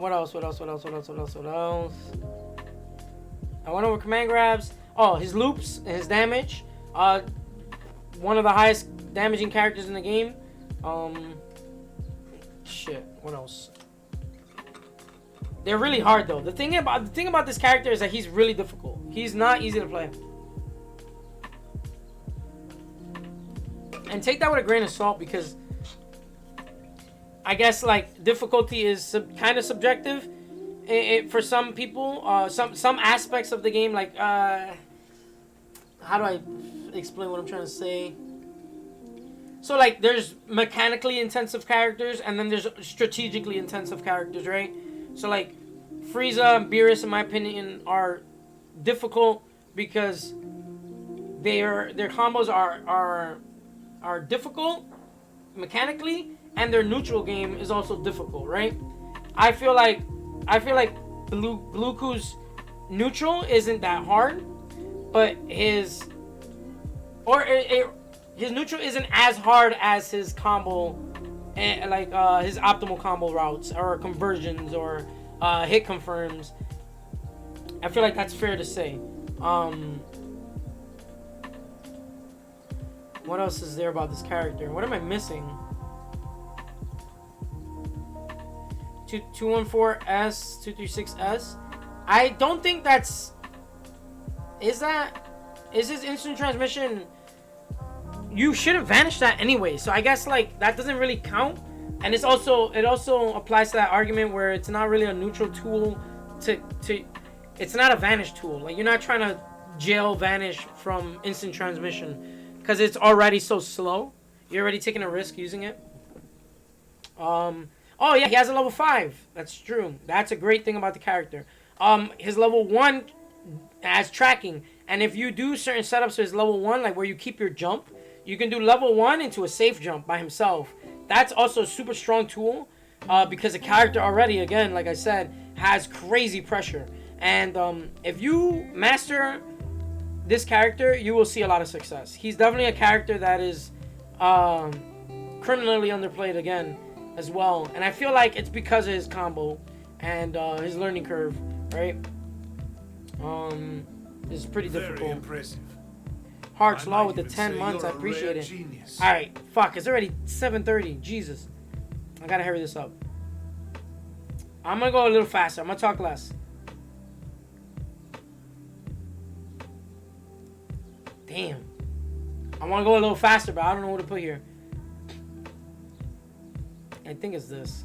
What else? I went over command grabs. Oh, his loops and his damage. One of the highest damaging characters in the game. Shit. What else? They're really hard though. The thing about this character is that he's really difficult. He's not easy to play. And take that with a grain of salt because I guess, like, difficulty is kind of subjective for some people. Some aspects of the game, like, how do I explain what I'm trying to say? So, like, there's mechanically intensive characters, and then there's strategically intensive characters, right? So, like, Frieza and Beerus, in my opinion, are difficult because their combos are difficult mechanically, and their neutral game is also difficult, right? I feel like Bluku's neutral isn't that hard, but his neutral isn't as hard as his combo, like his optimal combo routes or conversions or hit confirms. I feel like that's fair to say. What else is there about this character? What am I missing? 214S, 236S. I don't think that's... Is his instant transmission? You shouldn't vanish that anyway. So I guess like that doesn't really count. And it also applies to that argument where it's not really a neutral tool to it's not a vanish tool. Like you're not trying to jail vanish from instant transmission because it's already so slow. You're already taking a risk using it. Oh yeah, he has a level 5. That's true. That's a great thing about the character. His level 1 has tracking, and if you do certain setups for his level 1, like where you keep your jump, you can do level 1 into a safe jump by himself. That's also a super strong tool because the character already, again, like I said, has crazy pressure. And if you master this character, you will see a lot of success. He's definitely a character that is criminally underplayed again as well. And I feel like it's because of his combo and his learning curve, right? It's pretty difficult. Very impressive. Heart's Law with the 10 months. I appreciate it. Genius. Alright, fuck. It's already 7:30. Jesus. I gotta hurry this up. I'm gonna go a little faster. I'm gonna talk less. Damn. I wanna go a little faster, but I don't know what to put here. I think it's this.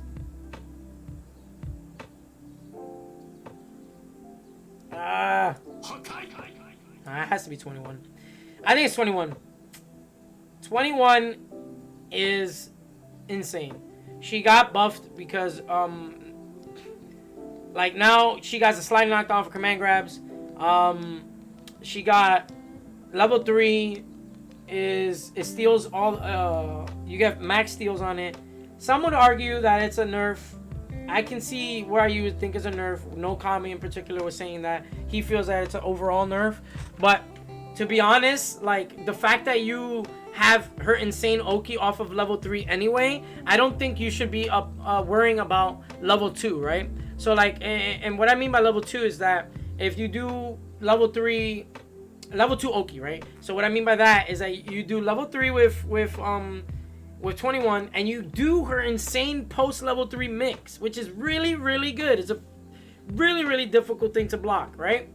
It has to be 21. I think it's 21. 21 is insane. She got buffed because like now she got a slide knockdown for command grabs. She got level 3 is it steals all you get max steals on it. Some would argue that it's a nerf. I can see where you would think it's a nerf. No Kami in particular was saying that he feels that it's an overall nerf. But to be honest, like the fact that you have her insane Oki off of level 3 anyway, I don't think you should be worrying about level 2, right? So like, and what I mean by level 2 is that if you do level 3, level 2 Oki, right? So what I mean by that is that you do level 3 with 21, and you do her insane post level 3 mix, which is really, really good. It's a really, really difficult thing to block, right?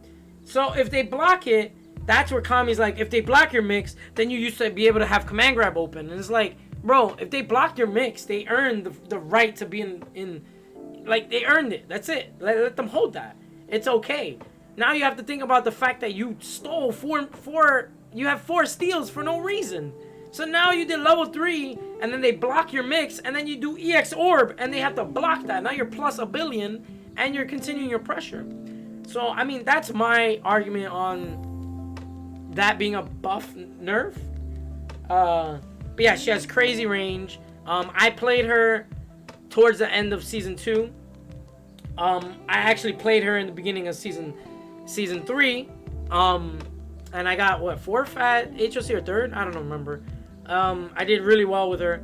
So if they block it, that's where Kami's like, if they block your mix, then you used to be able to have command grab open. And it's like, bro, if they block your mix, they earned the right to be in like, they earned it. That's it. Let them hold that. It's okay. Now you have to think about the fact that you stole you have 4 steals for no reason. So now you did level 3, and then they block your mix, and then you do EX Orb, and they have to block that. Now you're plus a billion, and you're continuing your pressure. So, I mean, that's my argument on that being a buff nerf. But yeah, she has crazy range. I played her towards the end of Season 2. I actually played her in the beginning of Season 3. And I got, what, 4th at HOC or 3rd? I don't remember. I did really well with her.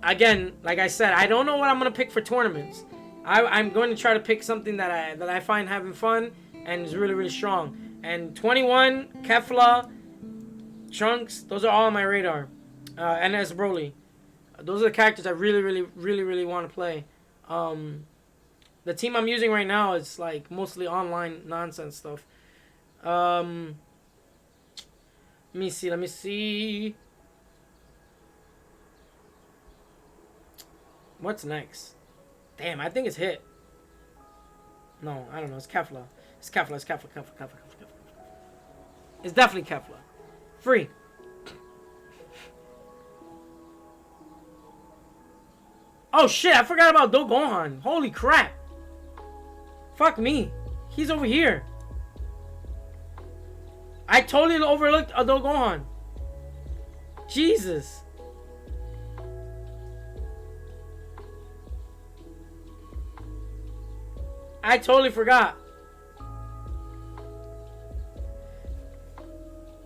Again, like I said, I don't know what I'm going to pick for tournaments. I'm going to try to pick something that I find having fun and is really, really strong. And 21, Kefla, Trunks, those are all on my radar. And as Broly. Those are the characters I really, really, really, really want to play. The team I'm using right now is like mostly online nonsense stuff. Let me see. What's next? Damn, I think it's Hit. No, I don't know. It's Kefla. It's Kefla. It's definitely Kefla. Free. Oh shit, I forgot about Do Gohan. Holy crap. Fuck me. He's over here. I totally overlooked Do Gohan. Jesus. I totally forgot.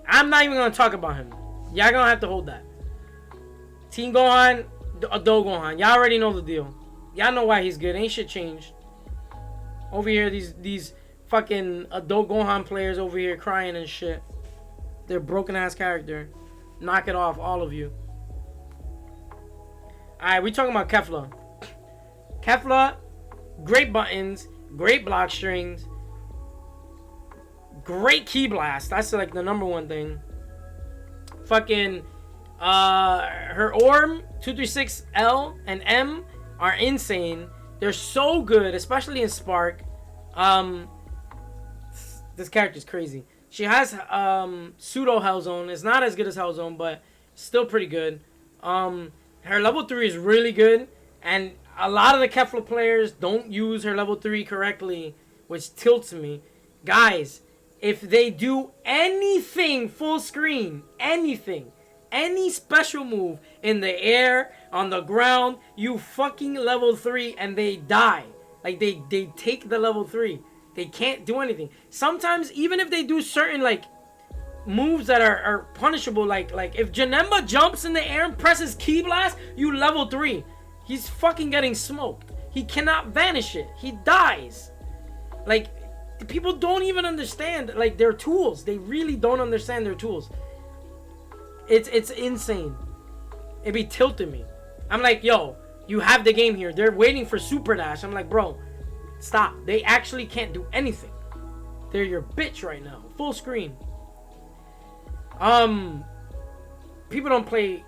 I'm not even gonna talk about him. Y'all gonna have to hold that. Team Gohan, Do Gohan. Y'all already know the deal. Y'all know why he's good. Ain't shit changed. Over here, these fucking Do Gohan players over here crying and shit. They're broken ass character. knock it off, all of you. Alright, we talking about Kefla. Kefla, great buttons, great block strings, great key blast. That's like the number one thing. Fucking, her orb, 236L and M are insane. They're so good, especially in Spark. This character's crazy. She has pseudo Hellzone. It's not as good as Hellzone, but still pretty good. Her level 3 is really good, and a lot of the Kefla players don't use her level 3 correctly, which tilts me. Guys, if they do anything full screen, anything, any special move in the air, on the ground, you fucking level 3 and they die. Like, they take the level 3. They can't do anything. Sometimes, even if they do certain, like, moves that are punishable, like if Janemba jumps in the air and presses Key Blast, you level 3. He's fucking getting smoked. He cannot vanish it. He dies. Like, people don't even understand, like, their tools. They really don't understand their tools. It's insane. It be tilting me. I'm like, yo, you have the game here. They're waiting for Super Dash. I'm like, bro, stop. They actually can't do anything. They're your bitch right now. Full screen. People don't play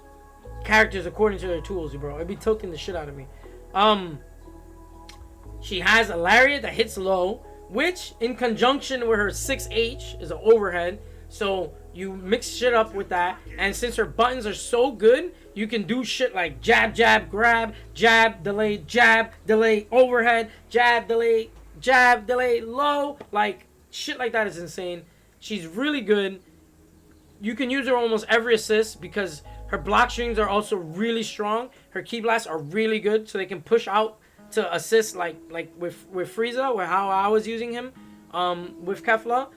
characters according to their tools, bro. It'd be tilting the shit out of me. She has a lariat that hits low, which in conjunction with her 6H is an overhead. So you mix shit up with that, and since her buttons are so good, you can do shit like jab, jab, grab, jab, delay, overhead, jab, delay, low. Like, shit like that is insane. She's really good. You can use her almost every assist because her block strings are also really strong. Her key blasts are really good, so they can push out to assist like with Frieza, with how I was using him with Kefla.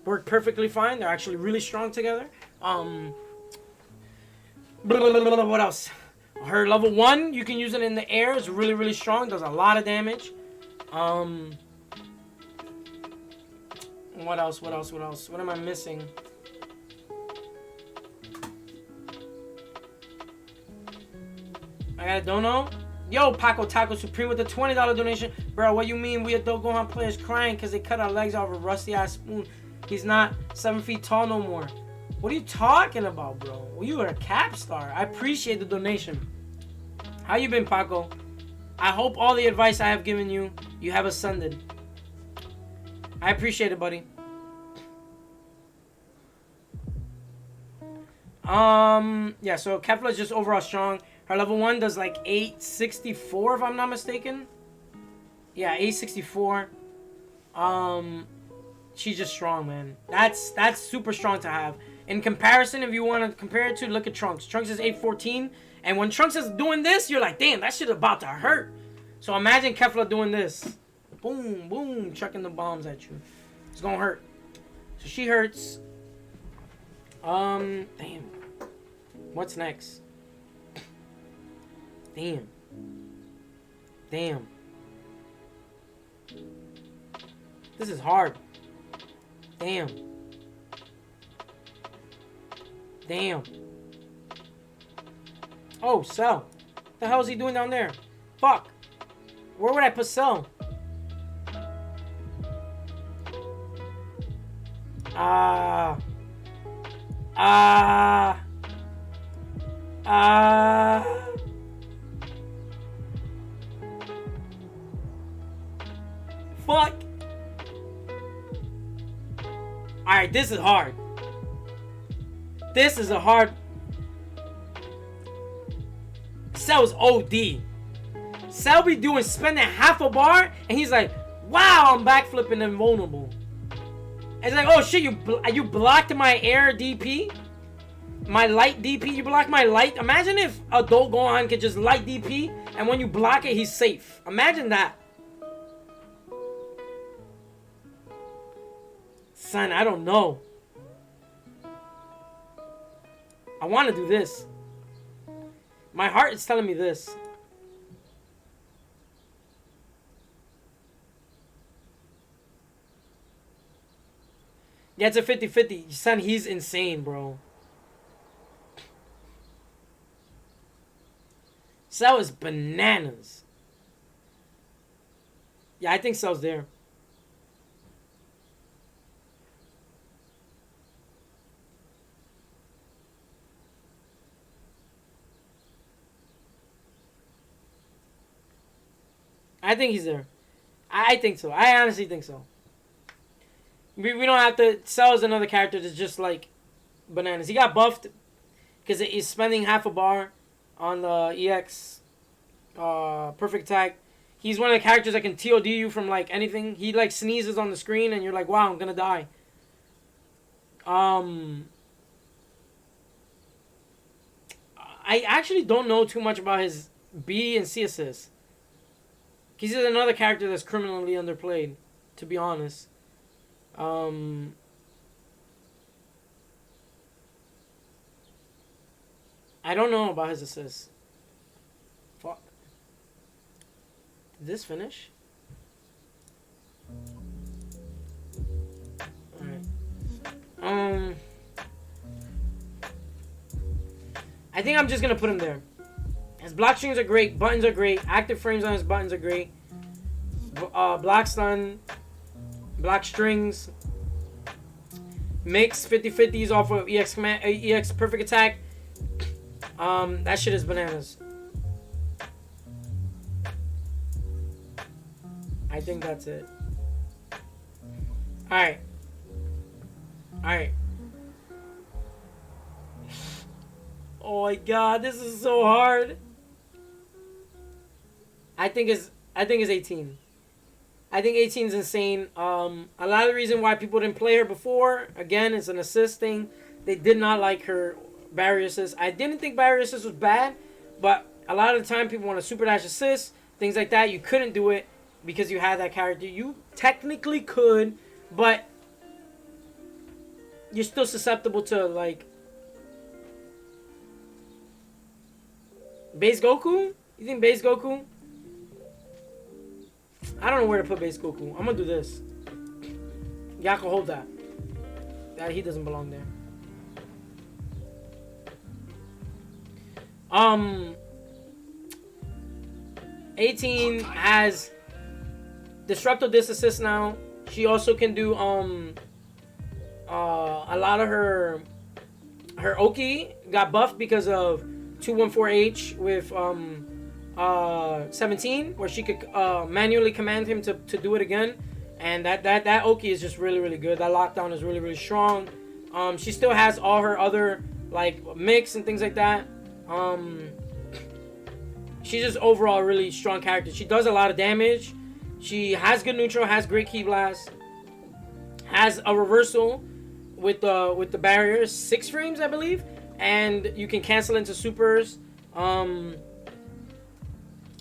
Work perfectly fine. They're actually really strong together. What else? Her level 1, you can use it in the air. It's really, really strong. Does a lot of damage. What else? What am I missing? I got a dono. Yo, Paco Taco Supreme with the $20 donation. Bro, what you mean we adult Gohan players crying because they cut our legs off a rusty ass spoon? He's not 7 feet tall no more. What are you talking about, bro? Well, you are a cap star. I appreciate the donation. How you been, Paco? I hope all the advice I have given you, you have ascended. I appreciate it, buddy. Yeah, so Kefla is just overall strong. Her level 1 does like 864 if I'm not mistaken. Yeah, 864. She's just strong, man. That's super strong to have. In comparison, if you want to compare it to, look at Trunks. Trunks is 814. And when Trunks is doing this, you're like, damn, that shit about to hurt. So imagine Kefla doing this. Boom, boom, chucking the bombs at you. It's gonna hurt. So she hurts. Damn. What's next? Damn. This is hard. Damn. Oh, Cell. What the hell is he doing down there? Fuck. Where would I put Cell? Fuck. Alright, this is hard. This is a hard... Cell's OD. Cell be spending half a bar, and he's like, wow, I'm backflipping invulnerable. It's like, oh shit, you blocked my air DP? My light DP? You blocked my light? Imagine if Adult Gohan could just light DP, and when you block it, he's safe. Imagine that. Son, I don't know. I want to do this. My heart is telling me this. Yeah, it's a 50-50. Son, he's insane, bro. Cell is bananas. Yeah, I think Cell's there. I think he's there. I think so. I honestly think so. We don't have to. Cell is another character that's just like bananas. He got buffed because he's spending half a bar on the EX perfect attack. He's one of the characters that can TOD you from like anything. He like sneezes on the screen and you're like, wow, I'm gonna die. I actually don't know too much about his B and C assists. He's another character that's criminally underplayed, to be honest. I don't know about his assists. Fuck. Did this finish? Alright. I think I'm just gonna put him there. His block strings are great, buttons are great, active frames on his buttons are great. Block stun, block strings, mix 50-50s off of EX perfect attack. That shit is bananas. I think that's it. Alright. Alright. Oh my god, this is so hard. I think it's 18. I think 18 is insane. A lot of the reason why people didn't play her before, again, it's an assist thing. They did not like her barrier assist. I didn't think barrier assist was bad, but a lot of the time people want to super dash assist, things like that. You couldn't do it because you had that character. You technically could, but you're still susceptible to like base Goku. You think base Goku? I don't know where to put base Goku. I'm gonna do this. Y'all can hold that. That he doesn't belong there. 18 has Disruptive Disc Assist now. She also can do a lot of her Oki got buffed because of 214H with 17, where she could manually command him to do it again, and that Oki is just really good. That lockdown is really strong. She still has all her other like mix and things like that. She's just overall a really strong character. She does a lot of damage. She has good neutral, has great key blast, has a reversal with the barrier, 6 frames I believe, and you can cancel into supers.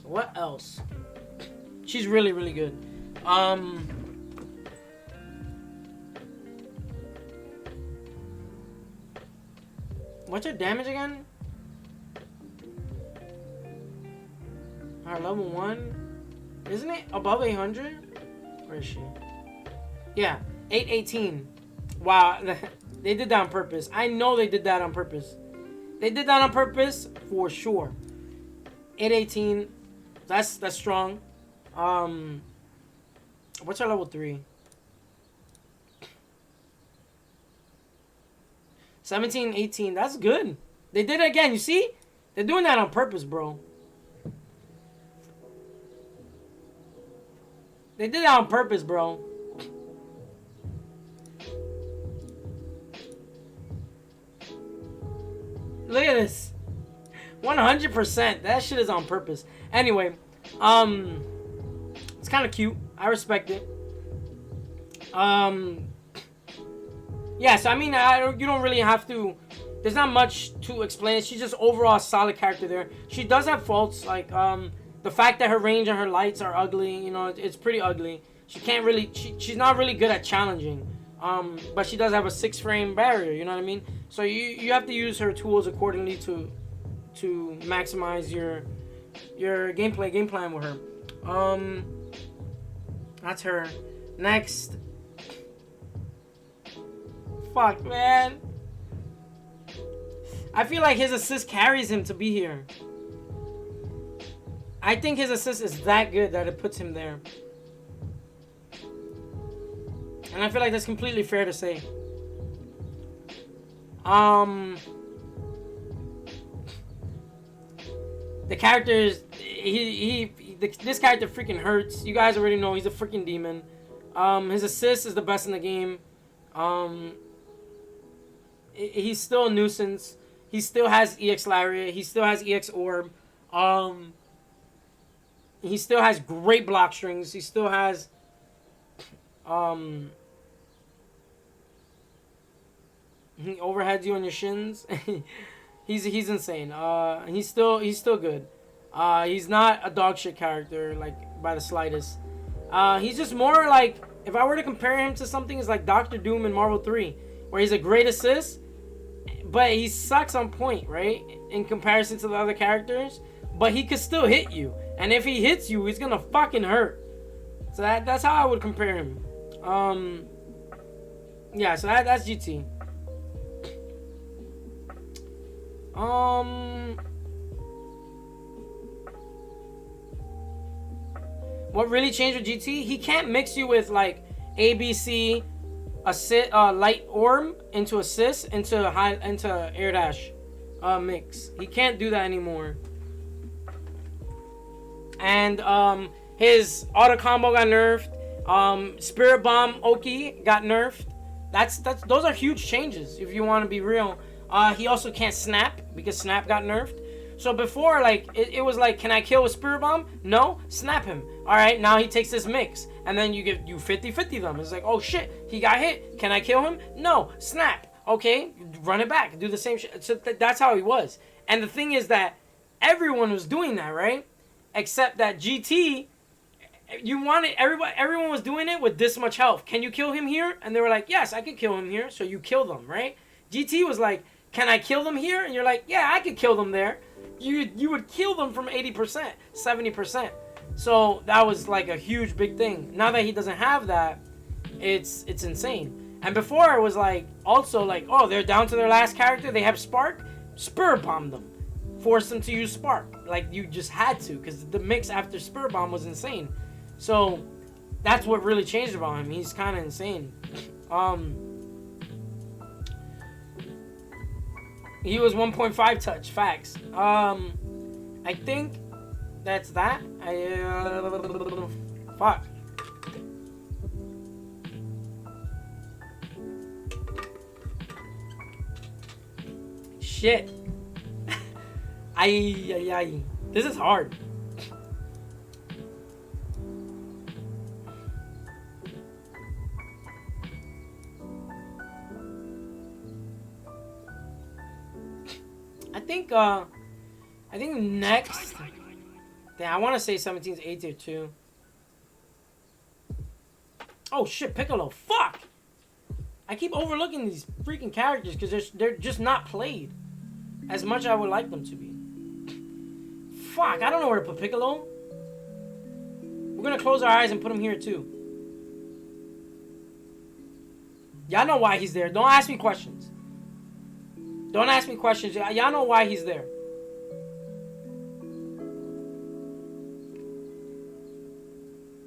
What else? She's really good. What's her damage again? Her level 1? Isn't it above 800? Where is she? Yeah, 818. Wow, they did that on purpose. I know they did that on purpose. They did that on purpose for sure. 818. That's strong. What's our level 3? 17, 18. That's good. They did it again. You see? They're doing that on purpose, bro. They did that on purpose, bro. Look at this. 100%. That shit is on purpose. Anyway, it's kind of cute. I respect it. Yeah, so I mean, you don't really have to. There's not much to explain. She's just overall a solid character there. She does have faults, like the fact that her range and her lights are ugly. You know, it's pretty ugly. She can't really. She's not really good at challenging. But she does have a 6-frame barrier. You know what I mean? So you have to use her tools accordingly to maximize your game plan with her. That's her. Next. Fuck, man. I feel like his assist carries him to be here. I think his assist is that good that it puts him there. And I feel like that's completely fair to say. The character is this character freaking hurts. You guys already know he's a freaking demon. His assist is the best in the game. He's still a nuisance. He still has EX Lariat. He still has EX Orb. He still has great block strings. He still has he overheads you on your shins. he's insane. He's still good. He's not a dog shit character like by the slightest. He's just more like, if I were to compare him to something, it's like Doctor Doom in Marvel 3, where he's a great assist, but he sucks on point, right? In comparison to the other characters, but he could still hit you, and if he hits you, he's gonna fucking hurt. So that's how I would compare him. Yeah, so that's GT. What really changed with GT? He can't mix you with like ABC, assist, light orb into assist into air dash mix. He can't do that anymore. And his auto combo got nerfed. Spirit Bomb Oki got nerfed. Those are huge changes if you want to be real. He also can't snap because snap got nerfed. So before, like, it was like, can I kill with Spirit Bomb? No, snap him. All right, now he takes this mix, and then you 50-50 them. It's like, oh shit, he got hit. Can I kill him? No, snap. Okay, run it back. Do the same shit. So that's how he was. And the thing is that everyone was doing that, right? Except that GT, everyone was doing it with this much health. Can you kill him here? And they were like, yes, I can kill him here. So you kill them, right? GT was like, can I kill them here? And you're like, yeah, I could kill them there. You would kill them from 80%, 70%. So that was like a huge big thing. Now that he doesn't have that, it's insane. And before it was like, also like, oh, they're down to their last character. They have Spark. Spirit Bomb them. Force them to use Spark. Like, you just had to, because the mix after Spirit Bomb was insane. So that's what really changed about him. He's kind of insane. He was 1.5 touch. Facts. I think that's that. Fuck. Shit. This is hard. I think next. Damn, I want to say 17's A tier 2. Oh shit, Piccolo. Fuck. I keep overlooking these freaking characters because they're just not played as much as I would like them to be. Fuck, I don't know where to put Piccolo. We're gonna close our eyes and put him here too. Y'all know why he's there. Don't ask me questions. Don't ask me questions. Y'all know why he's there.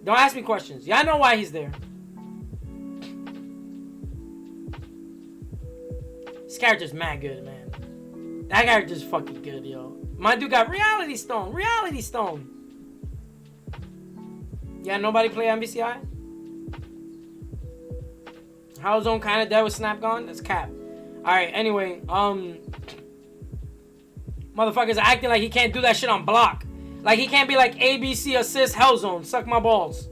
Don't ask me questions. Y'all know why he's there. This character's mad good, man. That character's fucking good, yo. My dude got Reality Stone. Reality Stone. Yeah, nobody play MVCI? Hellzone kind of dead with Snap gone? That's cap. Alright, anyway, motherfuckers acting like he can't do that shit on block. Like he can't be like ABC assist Hellzone. Suck my balls.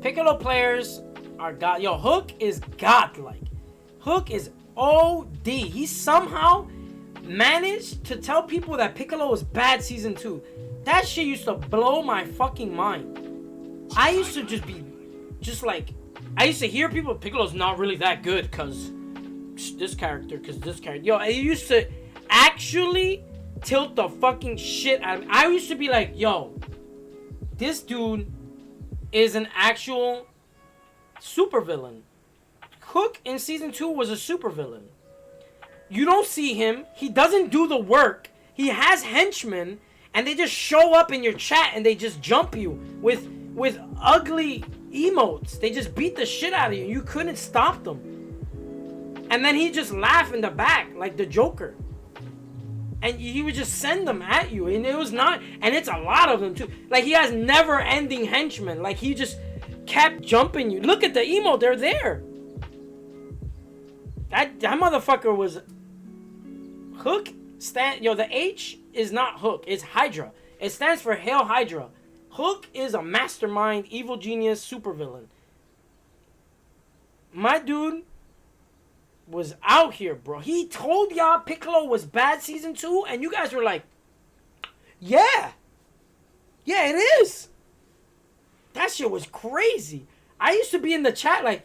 Piccolo players are god. Yo, Hook is godlike. Hook is OD. He somehow managed to tell people that Piccolo was bad season 2. That shit used to blow my fucking mind. I used to just like, I used to hear people, Piccolo's not really that good because this character, Yo, I used to actually tilt the fucking shit out of me. I used to be like, yo, this dude is an actual supervillain. Hook in season 2 was a supervillain. You don't see him. He doesn't do the work. He has henchmen, and they just show up in your chat and they just jump you with ugly emotes. They just beat the shit out of you. You couldn't stop them. And then he just laugh in the back like the Joker. And he would just send them at you. And it was not... And it's a lot of them, too. Like, he has never-ending henchmen. Like, he just kept jumping you. Look at the emote. They're there. That motherfucker was... Hook... the H is not Hook. It's Hydra. It stands for Hail Hydra. Hook is a mastermind, evil genius, supervillain. My dude... was out here, bro. He told y'all Piccolo was bad season 2, and you guys were like, yeah, it is. That shit was crazy. I used to be in the chat like,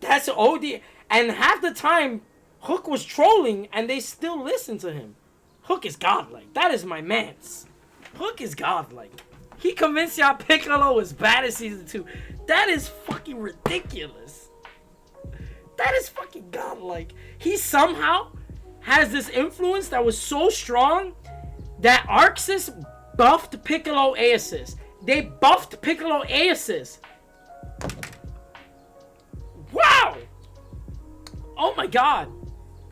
that's OD. And half the time, Hook was trolling, and they still listen to him. Hook is godlike. That is my man's. Hook is godlike. He convinced y'all Piccolo was bad in season 2. That is fucking ridiculous. That is fucking godlike. He somehow has this influence that was so strong that Arxis buffed Piccolo A assist. They buffed Piccolo A assist. Wow! Oh my god.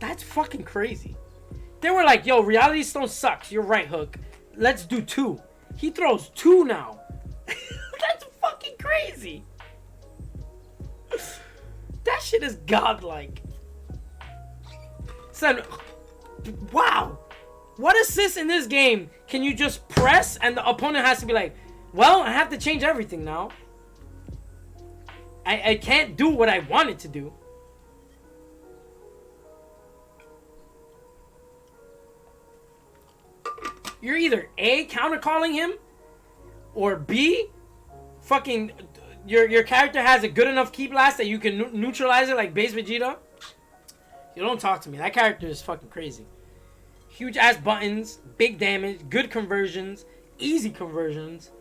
That's fucking crazy. They were like, yo, Reality Stone sucks. You're right, Hook. Let's do 2. He throws 2 now. That's fucking crazy. That shit is godlike. Son, wow. What assist in this game can you just press and the opponent has to be like, well, I have to change everything now. I can't do what I wanted to do. You're either A, counter-calling him, or B, fucking... Your character has a good enough key blast that you can neutralize it like base Vegeta. You don't talk to me. That character is fucking crazy. Huge ass buttons, big damage, good conversions, easy conversions.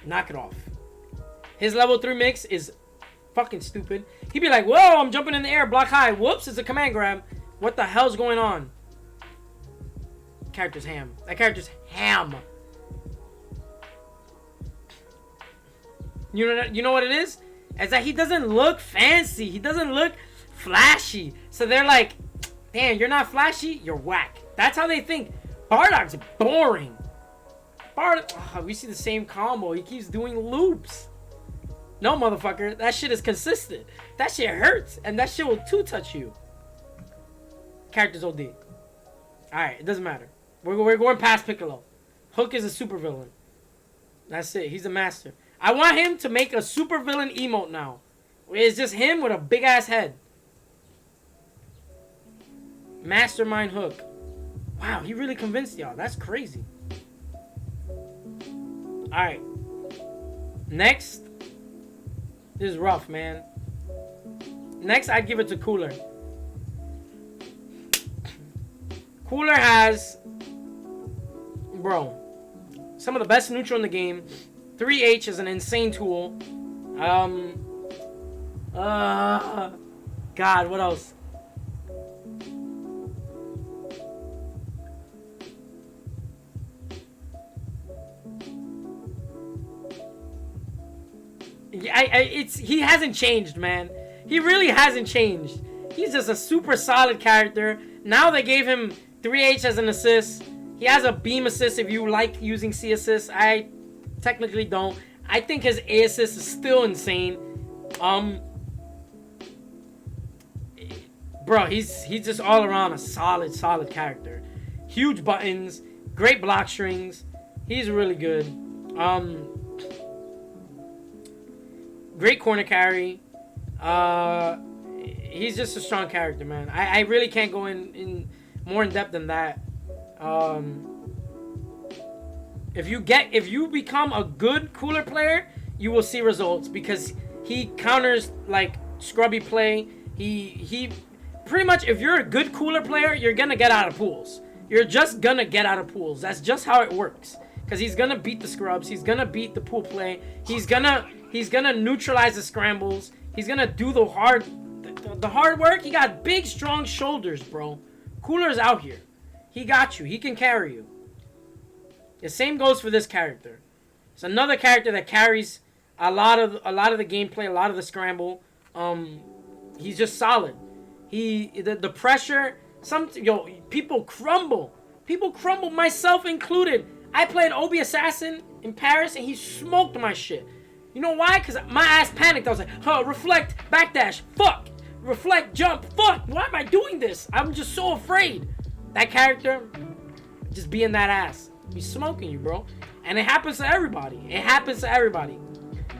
Knock it off. His level 3 mix is fucking stupid. He'd be like, whoa, I'm jumping in the air, block high. Whoops, it's a command grab. What the hell's going on? Character's ham. That character's ham. You know what it is? It's that he doesn't look fancy. He doesn't look flashy. So they're like, damn, you're not flashy? You're whack. That's how they think. Bardock's boring. We see the same combo. He keeps doing loops. No, motherfucker. That shit is consistent. That shit hurts. And that shit will two-touch you. Character's OD. Alright, it doesn't matter. We're going past Piccolo. Hook is a supervillain. That's it. He's a master. I want him to make a supervillain emote now. It's just him with a big-ass head. Mastermind Hook. Wow, he really convinced y'all. That's crazy. Alright. Next. This is rough, man. Next, I'd give it to Cooler. Cooler has... Bro. Some of the best neutral in the game. 3H is an insane tool. God, what else? He hasn't changed, man. He really hasn't changed. He's just a super solid character. Now they gave him 3H as an assist. He has a beam assist if you like using C assist. I technically don't. I think his A assist is still insane. Bro, he's just all around a solid character. Huge buttons, great block strings. He's really good. Great corner carry. He's just a strong character, man. I really can't go in more in depth than that. If you become a good Cooler player, you will see results because he counters like scrubby play. He pretty much, if you're a good Cooler player, you're gonna get out of pools. You're just gonna get out of pools. That's just how it works. because he's gonna beat the scrubs. He's gonna beat the pool play. He's gonna neutralize the scrambles. He's gonna do the hard work. He got big, strong shoulders, bro. Cooler's out here. He got you. He can carry you. The same goes for this character. It's another character that carries a lot of the gameplay, a lot of the scramble. He's just solid. The pressure. People crumble. People crumble, myself included. I played Obi Assassin in Paris, and he smoked my shit. You know why? Because my ass panicked. I was like, reflect, backdash, fuck. Reflect, jump, fuck. Why am I doing this? I'm just so afraid. That character, just being that ass. He's smoking you, bro. And it happens to everybody. It happens to everybody.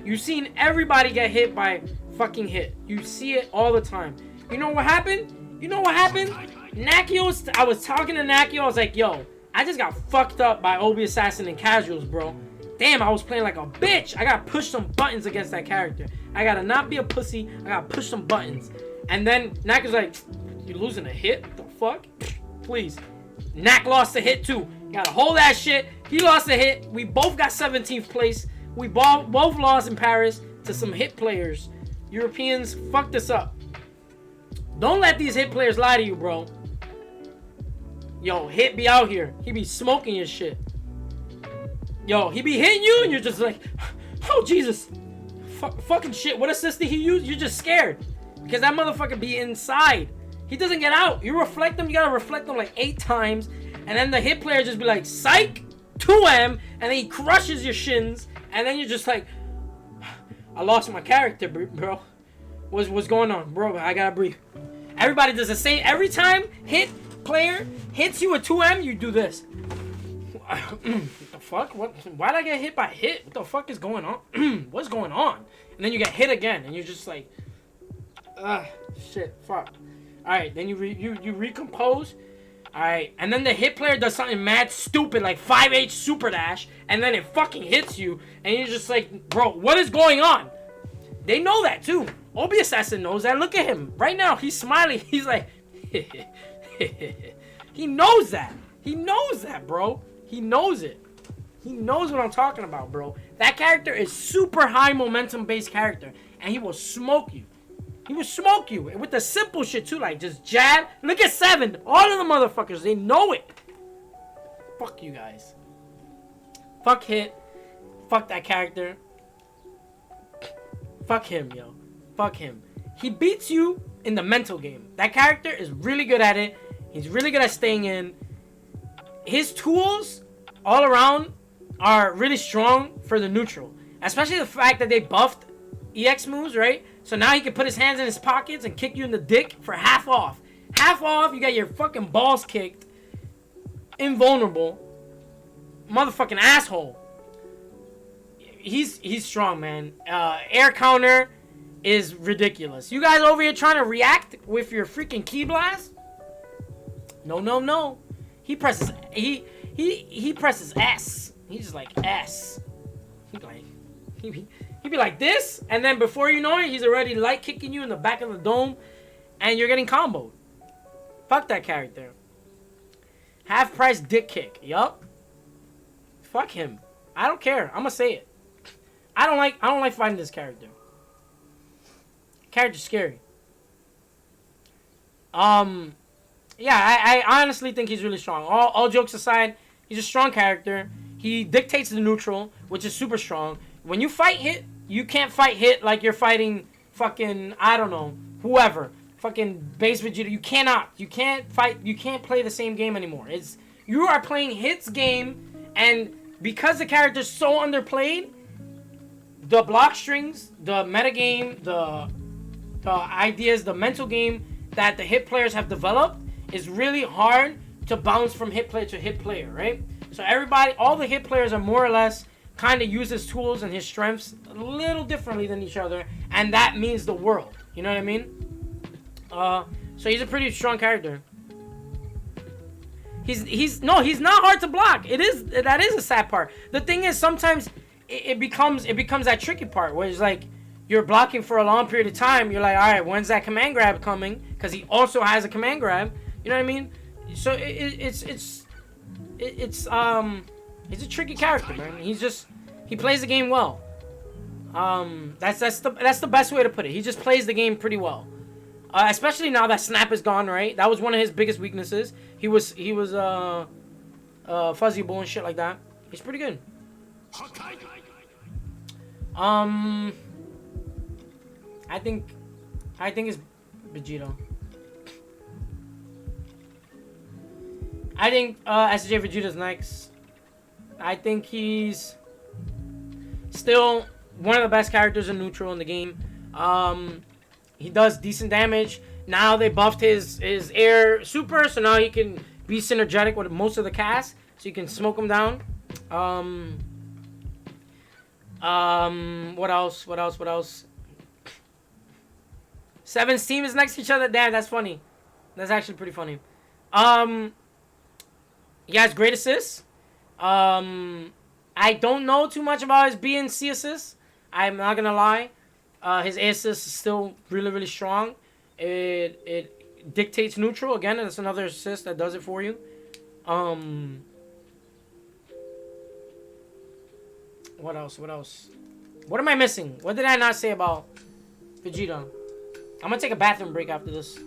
You've seen everybody get hit by fucking hit. You see it all the time. You know what happened? Nakio, I was talking to Nakio. I was like, yo, I just got fucked up by Obi Assassin and casuals, bro. Damn, I was playing like a bitch. I gotta push some buttons against that character. I gotta not be a pussy. I gotta push some buttons. And then Nakio's like, you losing a hit? What the fuck? Please. Nak lost a hit too. You gotta hold that shit. He lost a hit. We both got 17th place. We both lost in Paris to some hit players. Europeans fucked us up. Don't let these hit players lie to you, bro. Yo, Hit be out here. He be smoking your shit. Yo, he be hitting you and you're just like, oh, Jesus. Fucking shit. What assist did he use? You're just scared. Because that motherfucker be inside. He doesn't get out. You reflect him, you gotta reflect him like 8 times. And then the hit player just be like, psych, 2M. And then he crushes your shins. And then you're just like, I lost my character, bro. What's going on? Bro, I gotta breathe. Everybody does the same. Every time hit player hits you with 2M, you do this. What the fuck? Why'd I get hit by hit? What the fuck is going on? What's going on? And then you get hit again, and you're just like, shit, fuck. Alright, then you recompose. Alright, and then the hit player does something mad stupid, like 5H super dash, and then it fucking hits you, and you're just like, bro, what is going on? They know that too. Obi Assassin knows that. Look at him. Right now, he's smiling. He's like, he knows that. He knows that, bro. He knows it. He knows what I'm talking about, bro. That character is super high momentum based character, and he will smoke you. He will smoke you with the simple shit too, like just jab. Look at 7. All of the motherfuckers, they know it. Fuck you guys. Fuck Hit. Fuck that character. Fuck him, yo. Fuck him. He beats you in the mental game. That character is really good at it. He's really good at staying in. His tools all around are really strong for the neutral. Especially the fact that they buffed EX moves, right? So now he can put his hands in his pockets and kick you in the dick for half off. Half off, you got your fucking balls kicked. Invulnerable. Motherfucking asshole. He's strong, man. Air counter is ridiculous. You guys over here trying to react with your freaking key blast? No. He presses he presses S. He's just like S. He be like this, and then before you know it, he's already light kicking you in the back of the dome, and you're getting comboed. Fuck that character. Half price dick kick. Yup. Fuck him. I don't care. I'ma say it. I don't like fighting this character. Character's scary. Yeah, I honestly think he's really strong. All jokes aside, he's a strong character. He dictates the neutral, which is super strong. When you fight Hit, you can't fight Hit like you're fighting fucking, I don't know, whoever. Fucking base Vegeta. You cannot. You can't fight. You can't play the same game anymore. You are playing Hit's game, and because the character's so underplayed, the block strings, the metagame, the ideas, the mental game that the Hit players have developed is really hard to bounce from Hit player to Hit player, right? So all the Hit players are more or less kind of use his tools and his strengths a little differently than each other, and that means the world. You know what I mean? So he's a pretty strong character. He's not hard to block. That is a sad part. The thing is, sometimes it becomes that tricky part where it's like you're blocking for a long period of time. You're like, all right, when's that command grab coming? Because he also has a command grab. You know what I mean? So it's He's a tricky character, man. He plays the game well. That's the best way to put it. He just plays the game pretty well. Especially now that Snap is gone, right? That was one of his biggest weaknesses. He was fuzzyable and shit like that. He's pretty good. I think it's Vegeta. I think SJ Vegeta's next. I think he's still one of the best characters in neutral in the game. He does decent damage. Now they buffed his air super, so now he can be synergetic with most of the cast, so you can smoke him down. What else? Seven's team is next to each other. Damn, that's funny. That's actually pretty funny. He has great assists. I don't know too much about his B and C assists. I'm not gonna lie. His A assist is still really strong. It dictates neutral. Again, that's another assist that does it for you. What else? What am I missing? What did I not say about Vegeta? I'm gonna take a bathroom break after this.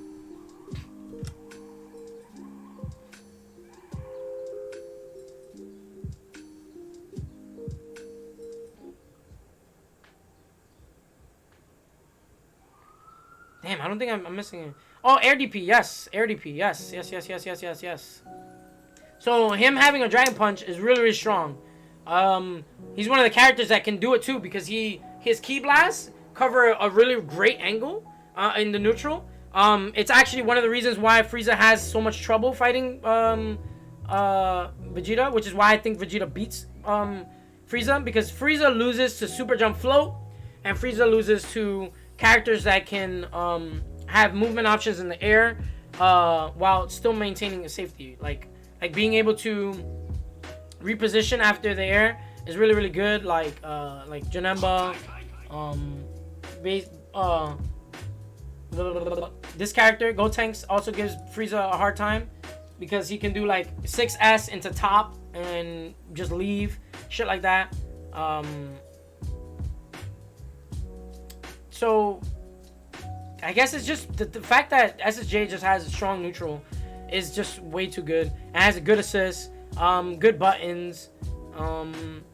Damn, I don't think I'm missing it. Oh, air DP, yes. Air DP, yes. So him having a Dragon Punch is really strong. He's one of the characters that can do it too, because his Ki Blasts cover a really great angle in the neutral. It's actually one of the reasons why Frieza has so much trouble fighting Vegeta, which is why I think Vegeta beats Frieza, because Frieza loses to Super Jump Float, and Frieza loses to characters that can have movement options in the air while still maintaining a safety. Like being able to reposition after the air is really good. Like Janemba, this character Gotenks also gives Frieza a hard time because he can do like 6S into top and just leave shit like that. So I guess it's just the fact that SSJ just has a strong neutral is just way too good. It has a good assist, good buttons.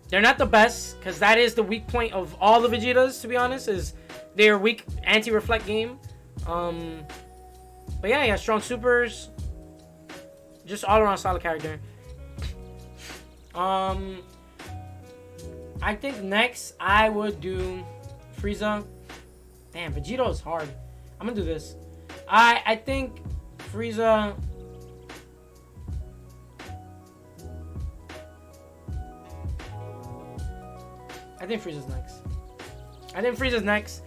They're not the best, because that is the weak point of all the Vegetas, to be honest, is their weak anti-reflect game. But yeah, he has strong supers. Just all around solid character. I think next I would do Frieza. Damn, Vegeta is hard. I'm gonna do this. I think Frieza. I think Frieza's next.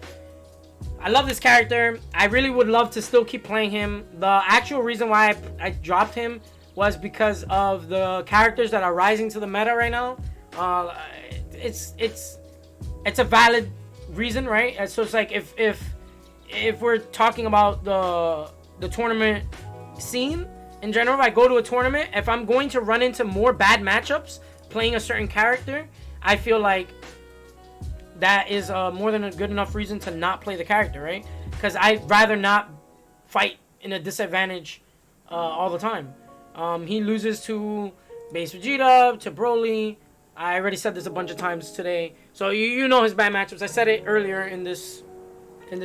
I love this character. I really would love to still keep playing him. The actual reason why I dropped him was because of the characters that are rising to the meta right now. It's a valid reason, right? So it's like if we're talking about the tournament scene in general, if I go to a tournament, if I'm going to run into more bad matchups playing a certain character, I feel like that is more than a good enough reason to not play the character, right? Because I'd rather not fight in a disadvantage all the time. He loses to base Vegeta, to Broly. I already said this a bunch of times today. So you know his bad matchups. I said it earlier in this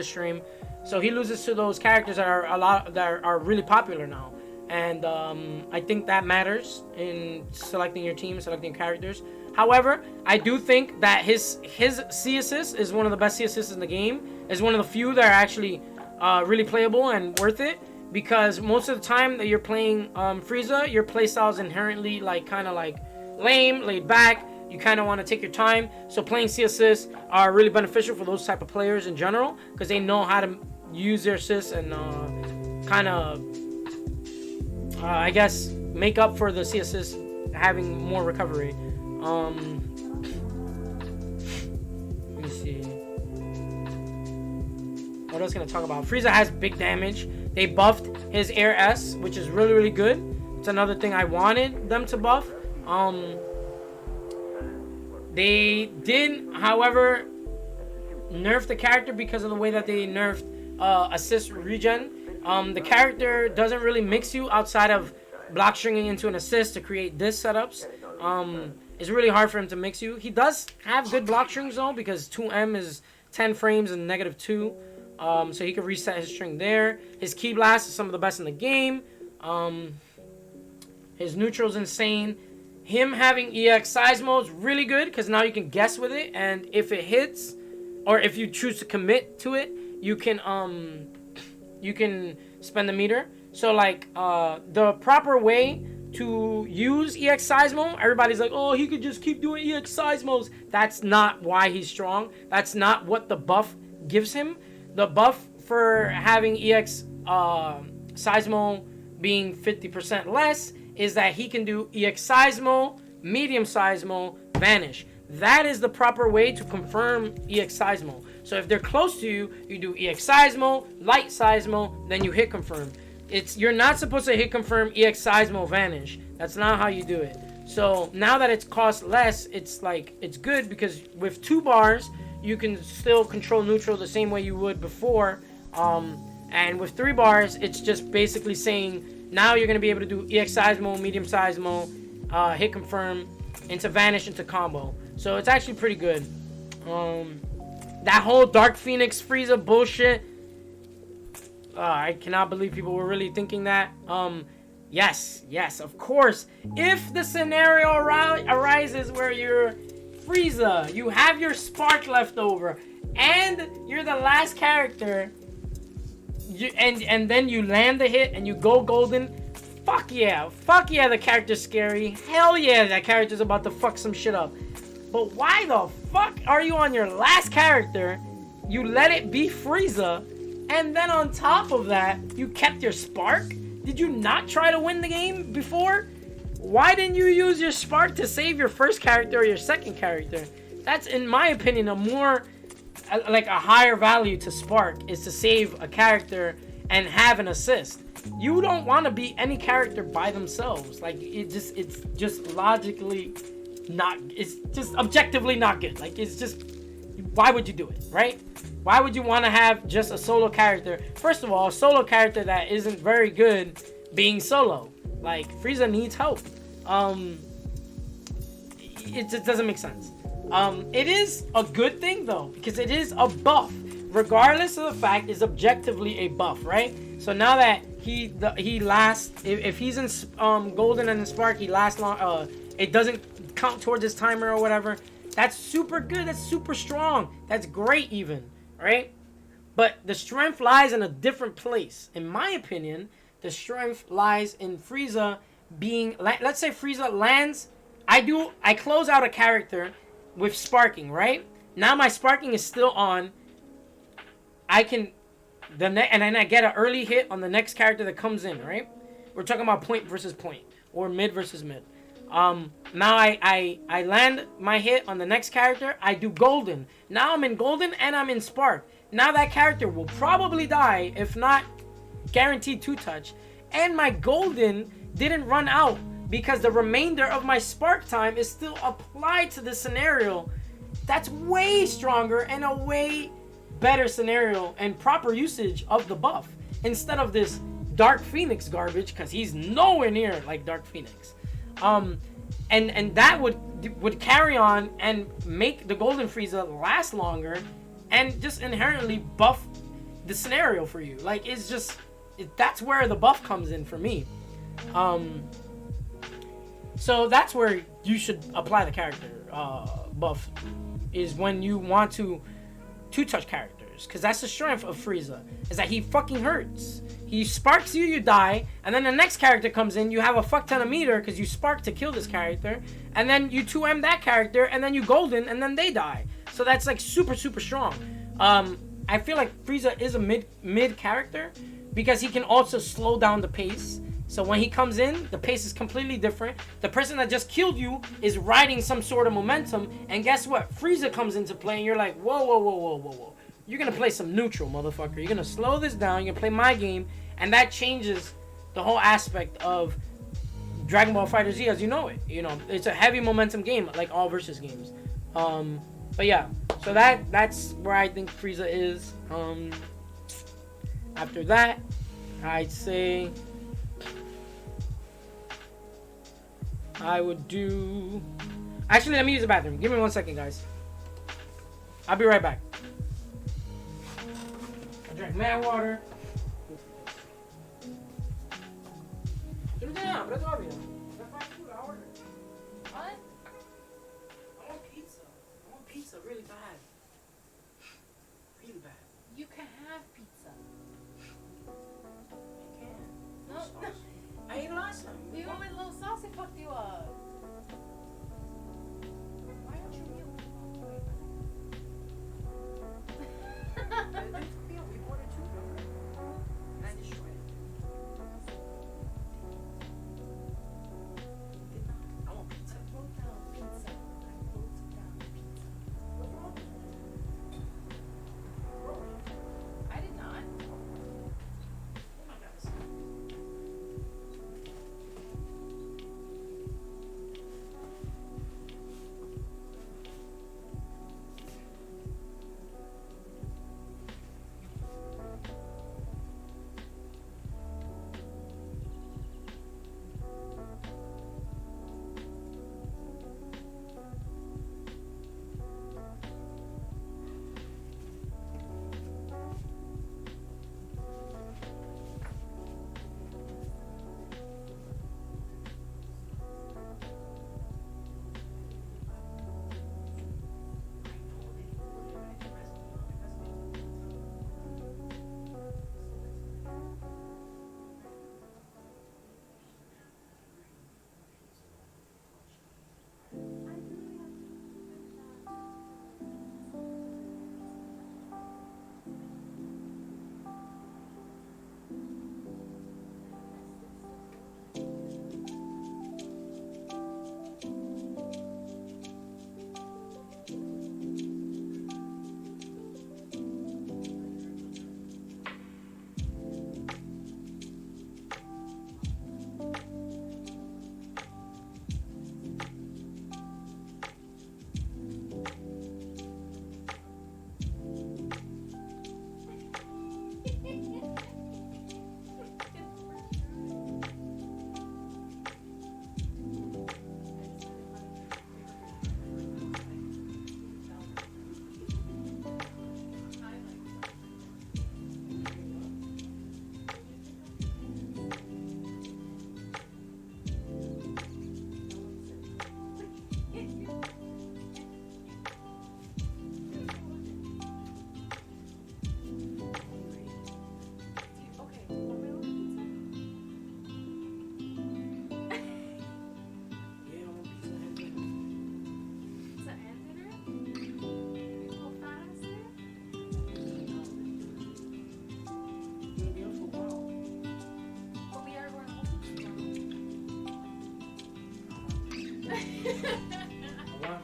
stream. So he loses to those characters that are really popular now. And I think that matters in selecting your team, selecting characters. However, I do think that his C assist is one of the best C assists in the game. Is one of the few that are actually really playable and worth it. Because most of the time that you're playing Frieza, your playstyle is inherently kind of lame, laid back. You kind of want to take your time. So playing C assists are really beneficial for those type of players in general, because they know how to use their assists and kind of, I guess, make up for the C assists having more recovery. Let me see. What else can I talk about? Frieza has big damage. They buffed his Air S, which is really good. It's another thing I wanted them to buff. They did, however, nerf the character because of the way that they nerfed assist regen. The character doesn't really mix you outside of block stringing into an assist to create this setups. It's really hard for him to mix you. He does have good block strings though, because 2M is 10 frames and -2. So he can reset his string there. His key blast is some of the best in the game. His neutral's insane. Him having EX Seismo is really good because now you can guess with it, and if it hits, or if you choose to commit to it, you can spend the meter. So like the proper way to use EX Seismo, everybody's like, oh, he could just keep doing EX Seismos. That's not why he's strong. That's not what the buff gives him. The buff for having EX Seismo being 50% less is that he can do EX Seismo, medium Seismo, vanish. That is the proper way to confirm EX Seismo. So if they're close to you, you do EX Seismo, light Seismo, then you hit confirm. You're not supposed to hit confirm EX Seismo vanish. That's not how you do it. So now that it's cost less, it's good because with 2 bars, you can still control neutral the same way you would before. And with 3 bars, it's just basically saying now you're going to be able to do EX Seismo, medium Seismo, hit confirm, into vanish, into combo. So it's actually pretty good. That whole Dark Phoenix Frieza bullshit, I cannot believe people were really thinking that. Yes, of course. If the scenario arises where you're Frieza, you have your spark left over, and you're the last character, and then you land the hit and you go golden, fuck yeah, the character's scary. Hell yeah, that character's about to fuck some shit up. But why the fuck are you on your last character, you let it be Frieza, and then on top of that, you kept your spark? Did you not try to win the game before? Why didn't you use your spark to save your first character or your second character? That's, in my opinion, a more, like a higher value to spark, is to save a character and have an assist. You don't want to beat any character by themselves. Like, it's just logically not, it's just objectively not good. Like, it's just, why would you do it, right? Why would you want to have just a solo character? First of all, a solo character that isn't very good being solo. Like, Frieza needs help. It just doesn't make sense. It is a good thing though, because it is a buff. Regardless of the fact, it's objectively a buff, right? So now that he lasts, if he's in Golden and in Spark, he lasts long. It doesn't count towards his timer or whatever. That's super good. That's super strong. That's great even, right? But the strength lies in a different place. In my opinion, the strength lies in Frieza being, let's say Frieza lands, I close out a character with sparking, right? Now my sparking is still on. I can, and then I get an early hit on the next character that comes in, right? We're talking about point versus point, or mid versus mid. Now I land my hit on the next character. I do golden. Now I'm in golden and I'm in spark. Now that character will probably die, if not guaranteed 2-touch. And my golden didn't run out because the remainder of my spark time is still applied to the scenario. That's way stronger and a way better scenario and proper usage of the buff, instead of this Dark Phoenix garbage, because he's nowhere near like Dark Phoenix. And that would carry on and make the Golden Frieza last longer and just inherently buff the scenario for you. Like, it's just, that's where the buff comes in for me. So that's where you should apply the character buff, is when you want to 2-touch characters, because that's the strength of Frieza, is that he fucking hurts. He sparks you, you die, and then the next character comes in, you have a fuck ton of meter because you spark to kill this character, and then you 2M that character, and then you golden, and then they die. So that's like super, super strong. I feel like Frieza is a mid character because he can also slow down the pace. So when he comes in, the pace is completely different. The person that just killed you is riding some sort of momentum, and guess what? Frieza comes into play, and you're like, whoa. You're going to play some neutral, motherfucker. You're going to slow this down. You're going to play my game. And that changes the whole aspect of Dragon Ball FighterZ as you know it. You know, it's a heavy momentum game, like all versus games. But yeah, so that's where I think Frieza is. After that, I'd say I would do. Actually, let me use the bathroom. Give me 1 second, guys. I'll be right back. I drank mad water. What? I want pizza. I want pizza really bad. Really bad. You can have pizza. I can. No, no. I ate last time. You went with a little sauce, it fucked you up. Why don't you mute? We bought it too, remember? And I destroyed it. I want pizza. I wrote down pizza. What's wrong? Bro, I did not. oh my God.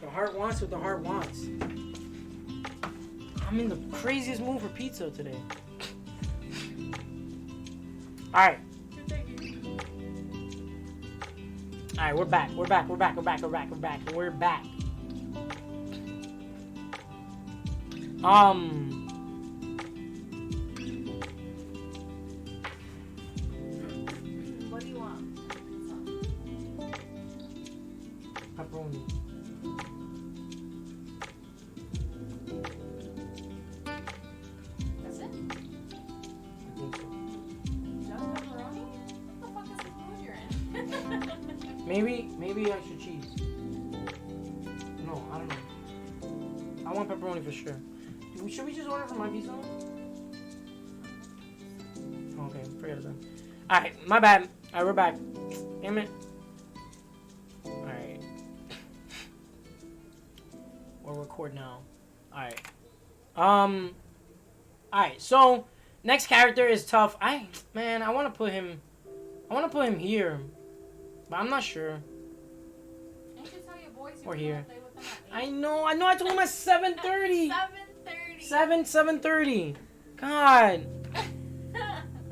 The heart wants what the heart wants. I'm in the craziest mood for pizza today. Alright. Alright, we're back. We're back. What do you want? Pepperoni. That's it? I think so. Just pepperoni? What the fuck is this mood you're in? Maybe extra cheese. No, I don't know. I want pepperoni for sure. Should we just order from my pizza? Okay, forget it then. Alright, my bad. Alright, we're back. Damn it. Alright. We'll record now. Alright. Alright, so next character is tough. I wanna put him here. But I'm not sure. You should tell your boys you Or were here. gonna play with them at I know I told him at 7:30. 7:30. 7:30. God.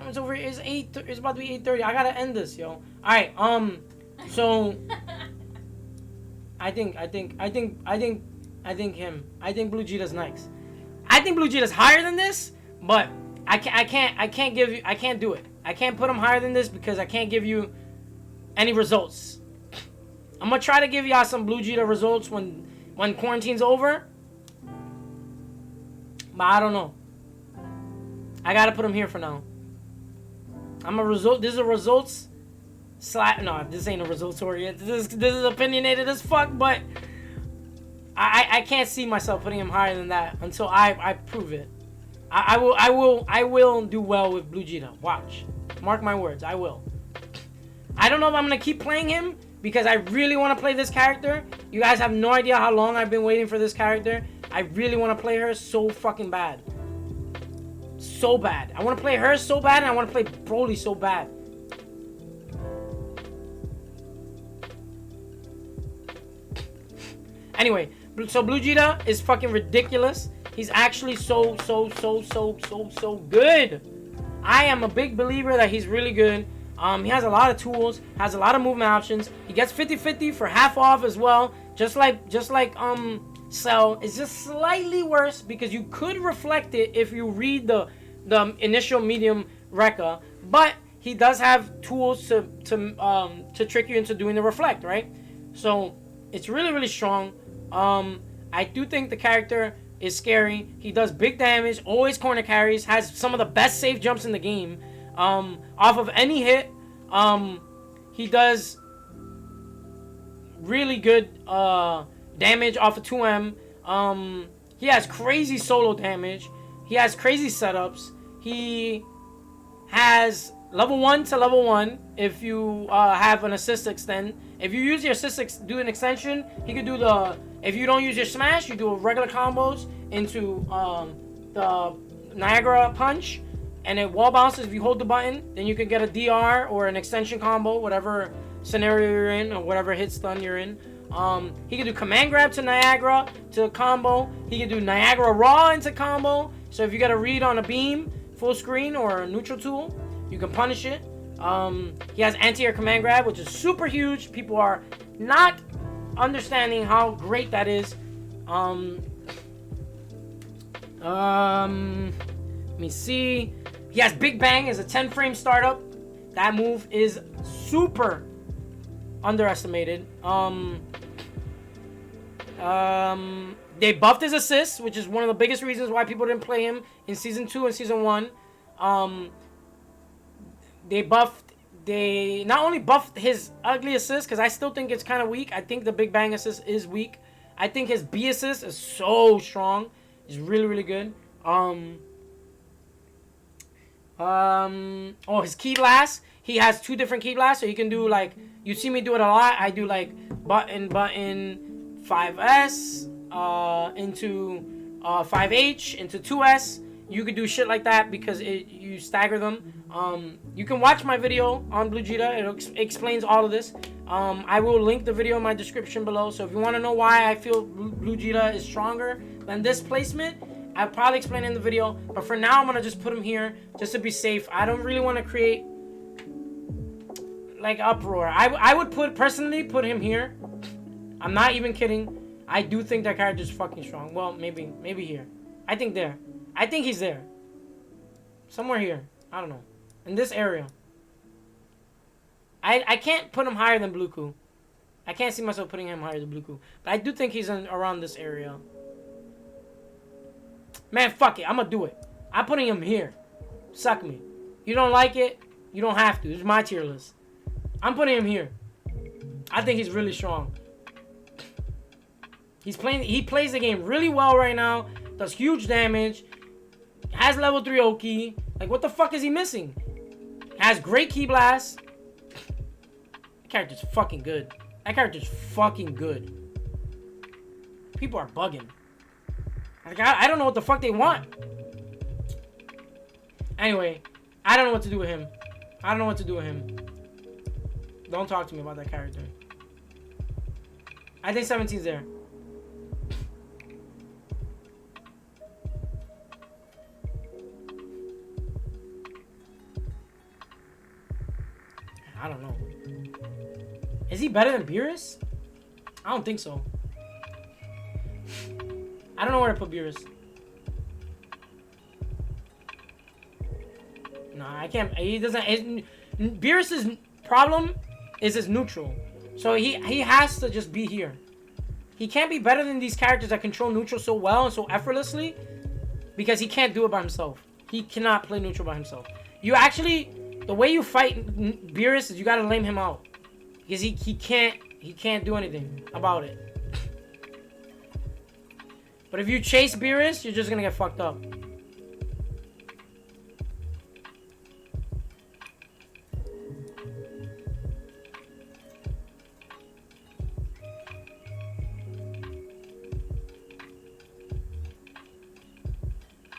It's over. It's 8. It's about to be 8:30. I gotta end this, yo. All right. So I think I think him. I think Blue Cheetah's nice. I think Blue Cheetah's higher than this, but I can't do it. I can't put him higher than this because I can't give you any results. I'm gonna try to give y'all some Blue Cheetah results when quarantine's over. But I don't know. I gotta put him here for now. This is a results no, this ain't a results oriented. This is opinionated as fuck, but I can't see myself putting him higher than that until I prove it. I will do well with Blue Cheetah. Watch. Mark my words, I will. I don't know if I'm gonna keep playing him because I really want to play this character. You guys have no idea how long I've been waiting for this character. I really want to play her so fucking bad. So bad. I want to play her so bad, and I want to play Broly so bad. Anyway, so Blue Cheetah is fucking ridiculous. He's actually so good. I am a big believer that he's really good. He has a lot of tools, has a lot of movement options. He gets 50-50 for half off as well. Just like Cell. It's just slightly worse because you could reflect it if you read the initial medium Rekka, but he does have tools to trick you into doing the reflect, right? So it's really strong. I do think the character is scary. He does big damage, always corner carries, has some of the best safe jumps in the game. Off of any hit, he does really good damage off of 2M. He has crazy solo damage. He has crazy setups. He has level 1 to level 1 if you have an assist extend. If you use your assist do an extension, he could do the... If you don't use your smash, you do regular combos into the Niagara punch. And it wall bounces if you hold the button. Then you can get a DR or an extension combo, whatever scenario you're in or whatever hit stun you're in. He can do command grab to Niagara to combo. He can do Niagara Raw into combo. So if you got a read on a beam, full screen, or a neutral tool, you can punish it. He has anti-air command grab, which is super huge. People are not understanding how great that is. Let me see. He has Big Bang as a 10-frame startup. That move is super underestimated. They buffed his assists, which is one of the biggest reasons why people didn't play him in Season 2 and Season 1. They not only buffed his ugly assist, because I still think it's kind of weak. I think the Big Bang assist is weak. I think his B assist is so strong. It's really good. His key blast. He has 2 different key blasts, so he can do like, you see me do it a lot. I do like button 5S into 5H into 2S. You could do shit like that because you stagger them. You can watch my video on Blue Cheetah. It explains all of this. I will link the video in my description below. So if you want to know why I feel Blue Cheetah is stronger than this placement, I'll probably explain it in the video. But for now, I'm going to just put him here just to be safe. I don't really want to create like uproar. I would personally put him here. I'm not even kidding. I do think that character is fucking strong. Well, maybe here. I think there. I think he's there. Somewhere here. I don't know. In this area. I can't put him higher than Bluku. I can't see myself putting him higher than Bluku. But I do think he's around this area. Man, fuck it. I'm gonna do it. I'm putting him here. Suck me. You don't like it? You don't have to. It's my tier list. I'm putting him here. I think he's really strong. He plays the game really well right now. Does huge damage. Has level 3 Oki. Like, what the fuck is he missing? Has great Key Blast. That character's fucking good. That character's fucking good. People are bugging. Like, I don't know what the fuck they want. Anyway, I don't know what to do with him. I don't know what to do with him. Don't talk to me about that character. I think 17's there. I don't know. Is he better than Beerus? I don't think so. I don't know where to put Beerus. No, I can't. He doesn't. Beerus's problem is his neutral. So he has to just be here. He can't be better than these characters that control neutral so well and so effortlessly because he can't do it by himself. He cannot play neutral by himself. You actually, the way you fight Beerus is you gotta lame him out because he can't do anything about it. But if you chase Beerus, you're just gonna get fucked up.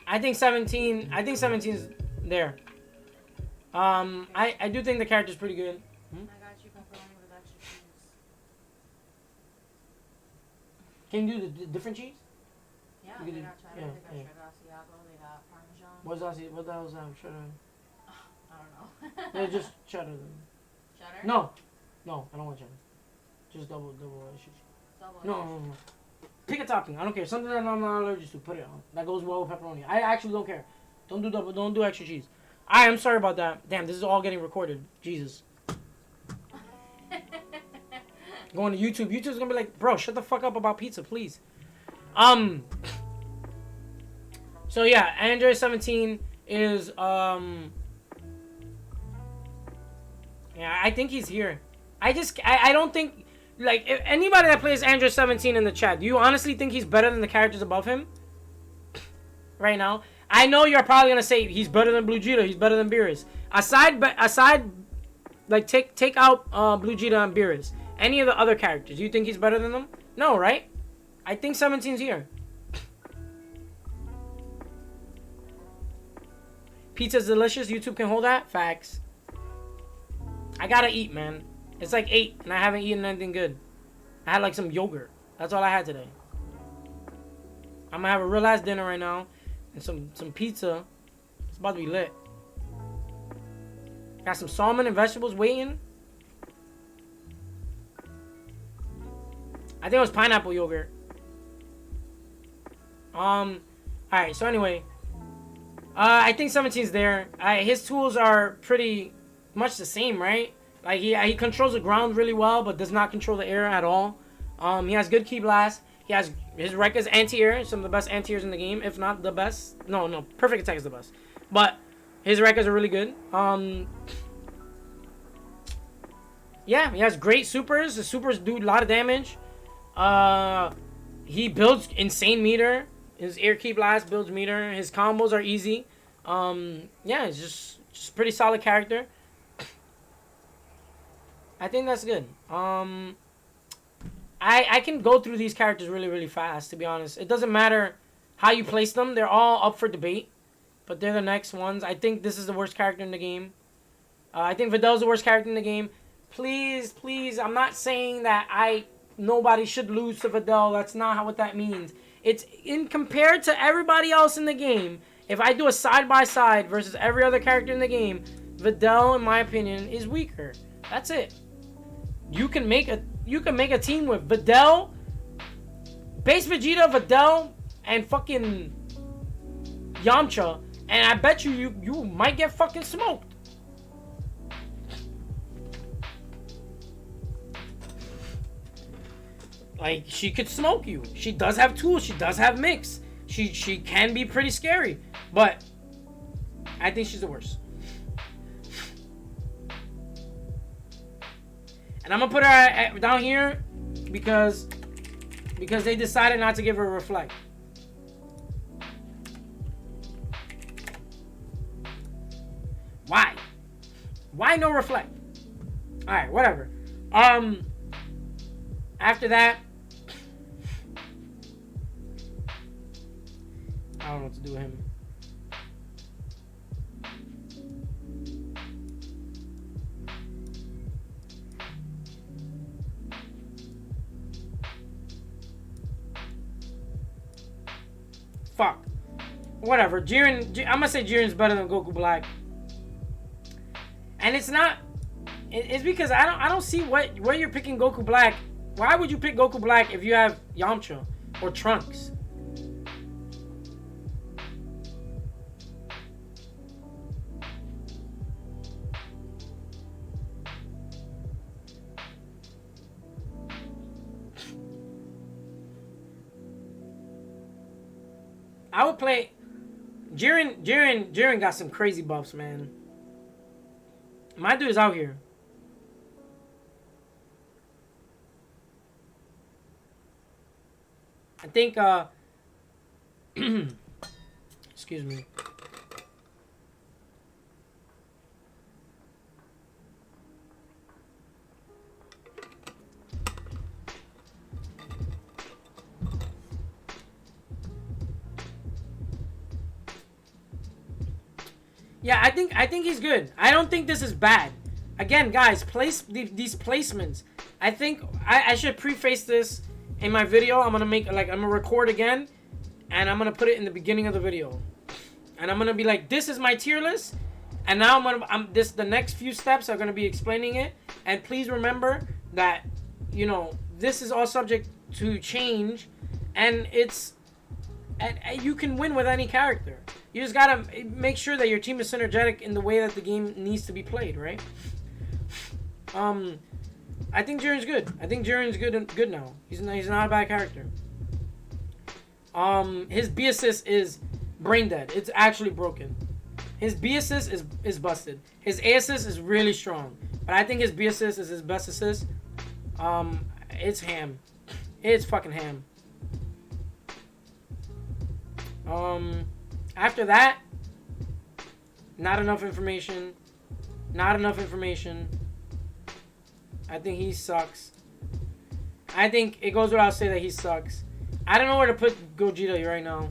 I think 17's there. I do think the character's pretty good. I got you pepperoni with extra cheese. Can you do the different cheese? Yeah, You they can got do- cheddar, yeah, they got yeah. shredded Asiago, they got Parmesan. What the hell's that? Cheddar. I don't know. Yeah, just cheddar. Then. Cheddar? No, I don't want cheddar. Just double cheese. Double No. Pick a topping. I don't care. Something that I'm not allergic to. Put it on. That goes well with pepperoni. I actually don't care. Don't do double. Don't do extra cheese. I'm sorry about that. Damn, this is all getting recorded. Jesus. Going to YouTube. YouTube's gonna be like, bro, shut the fuck up about pizza, please. So yeah, Android 17 is yeah, I think he's here. I don't think. Like, if anybody that plays Android 17 in the chat, do you honestly think he's better than the characters above him? Right now? I know you're probably going to say he's better than Blue Jita, he's better than Beerus. Aside, like, take out Blue Jita and Beerus. Any of the other characters, do you think he's better than them? No, right? I think 17's here. Pizza's delicious, YouTube can hold that? Facts. I gotta eat, man. It's like 8, and I haven't eaten anything good. I had like some yogurt. That's all I had today. I'm gonna have a real ass dinner right now, and some pizza. It's about to be lit. Got some salmon and vegetables waiting. I think it was pineapple yogurt. Alright, so anyway. I think 17's there. His tools are pretty much the same, right? Like, he controls the ground really well, but does not control the air at all. He has good key blast. His rec is anti-air, some of the best anti-airs in the game, if not the best. No, perfect attack is the best. But his records are really good. Yeah, he has great supers. The supers do a lot of damage. He builds insane meter. His air key blast builds meter. His combos are easy. Yeah, it's just pretty solid character. I think that's good. I can go through these characters really, really fast, to be honest. It doesn't matter how you place them. They're all up for debate. But they're the next ones. I think this is the worst character in the game. I think Videl's the worst character in the game. Please, I'm not saying that nobody should lose to Videl. That's not what that means. It's compared to everybody else in the game. If I do a side-by-side versus every other character in the game, Videl, in my opinion, is weaker. That's it. You can make a team with Videl, Base Vegeta, Videl, and fucking Yamcha, and I bet you might get fucking smoked. Like, she could smoke you. She does have tools. She does have mix. She can be pretty scary, but I think she's the worst. And I'm gonna put her down here because they decided not to give her a reflect. Why? Why no reflect? All right, whatever. After that, I don't know what to do with him. Fuck. Whatever. Jiren, I'm gonna say Jiren's better than Goku Black. And it's not. It's because I don't see where you're picking Goku Black. Why would you pick Goku Black if you have Yamcha or Trunks? I would play. Jiren got some crazy buffs, man. My dude is out here. I think, excuse me. Yeah, I think he's good. I don't think this is bad. Again, guys, place these placements. I think I should preface this in my video. I'm gonna record again, and I'm gonna put it in the beginning of the video, and I'm gonna be like, this is my tier list, and now the next few steps are gonna be explaining it. And please remember that, you know, this is all subject to change, and you can win with any character. You just gotta make sure that your team is synergetic in the way that the game needs to be played, right? I think Jiren's good. I think Jiren's good now. He's not a bad character. His B assist is brain dead. It's actually broken. His B assist is busted. His A assist is really strong, but I think his B assist is his best assist. It's ham. It's fucking ham. After that, not enough information. Not enough information. I think he sucks. I think it goes without saying that he sucks. I don't know where to put Gogeta right now.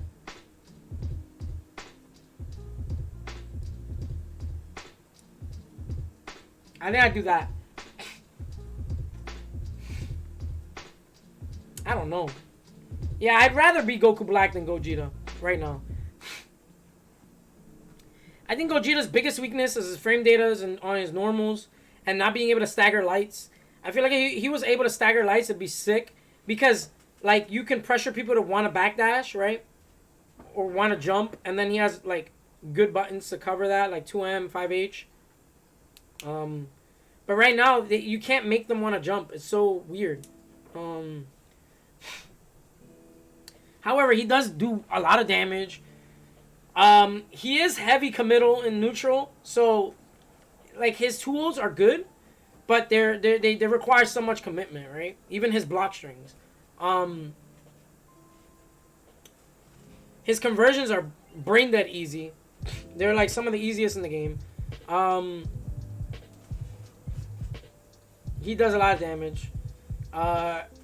I think I'd do that. I don't know. Yeah, I'd rather be Goku Black than Gogeta right now. I think Gogeta's biggest weakness is his frame data and on his normals and not being able to stagger lights. I feel like if he was able to stagger lights, it'd be sick, because like you can pressure people to want to backdash, right? Or want to jump, and then he has like good buttons to cover that, like 2M, 5H. But right now you can't make them want to jump. It's so weird. However, he does do a lot of damage. He is heavy committal in neutral, so like his tools are good, but they require so much commitment, right? Even his block strings. His conversions are brain dead easy. They're like some of the easiest in the game. He does a lot of damage.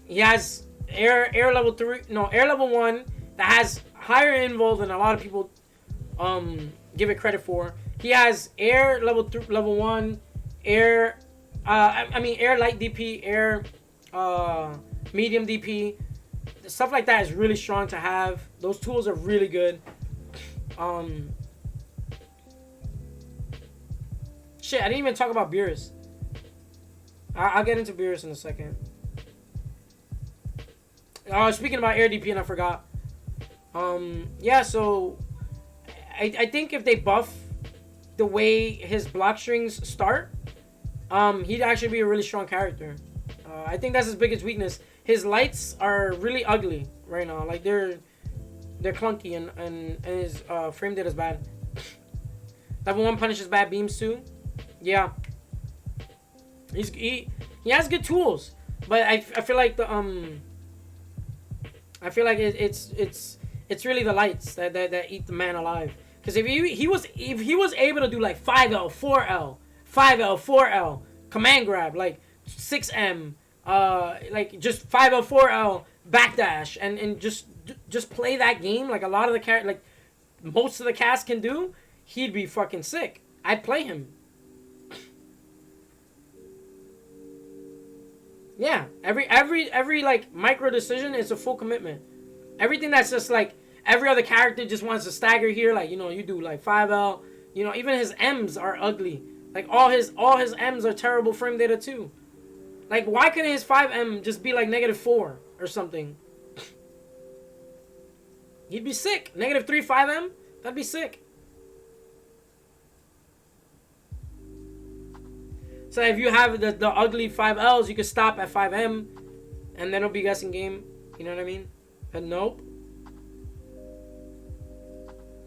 He has air level 1 that has higher invul than a lot of people give it credit for. He has air level 1, air light DP, air medium DP. Stuff like that is really strong to have. Those tools are really good. Shit, I didn't even talk about Beerus. I'll get into Beerus in a second. Speaking about air DP, and I forgot. Yeah, so I think if they buff the way his block strings start, he'd actually be a really strong character. I think that's his biggest weakness. His lights are really ugly right now. Like they're clunky, and his frame data is bad. Level 1 punishes bad beams too. Yeah. He has good tools, but I feel like it's really the lights that eat the man alive. Because if he was able to do like 5L, 4L, 5L, 4L, command grab, like 6M, like just 5L, 4L, backdash, and just play that game like a lot of the like most of the cast can do, he'd be fucking sick. I'd play him. Yeah, every like micro decision is a full commitment. Everything that's just like every other character just wants to stagger here, like, you know, you do like 5L, you know, even his M's are ugly. Like all his M's are terrible frame data too. Like why couldn't his 5M just be like -4 or something? He'd be sick. -3 5M? That'd be sick. So if you have the ugly 5Ls, you could stop at 5M, and then it'll be guessing game. You know what I mean? But nope.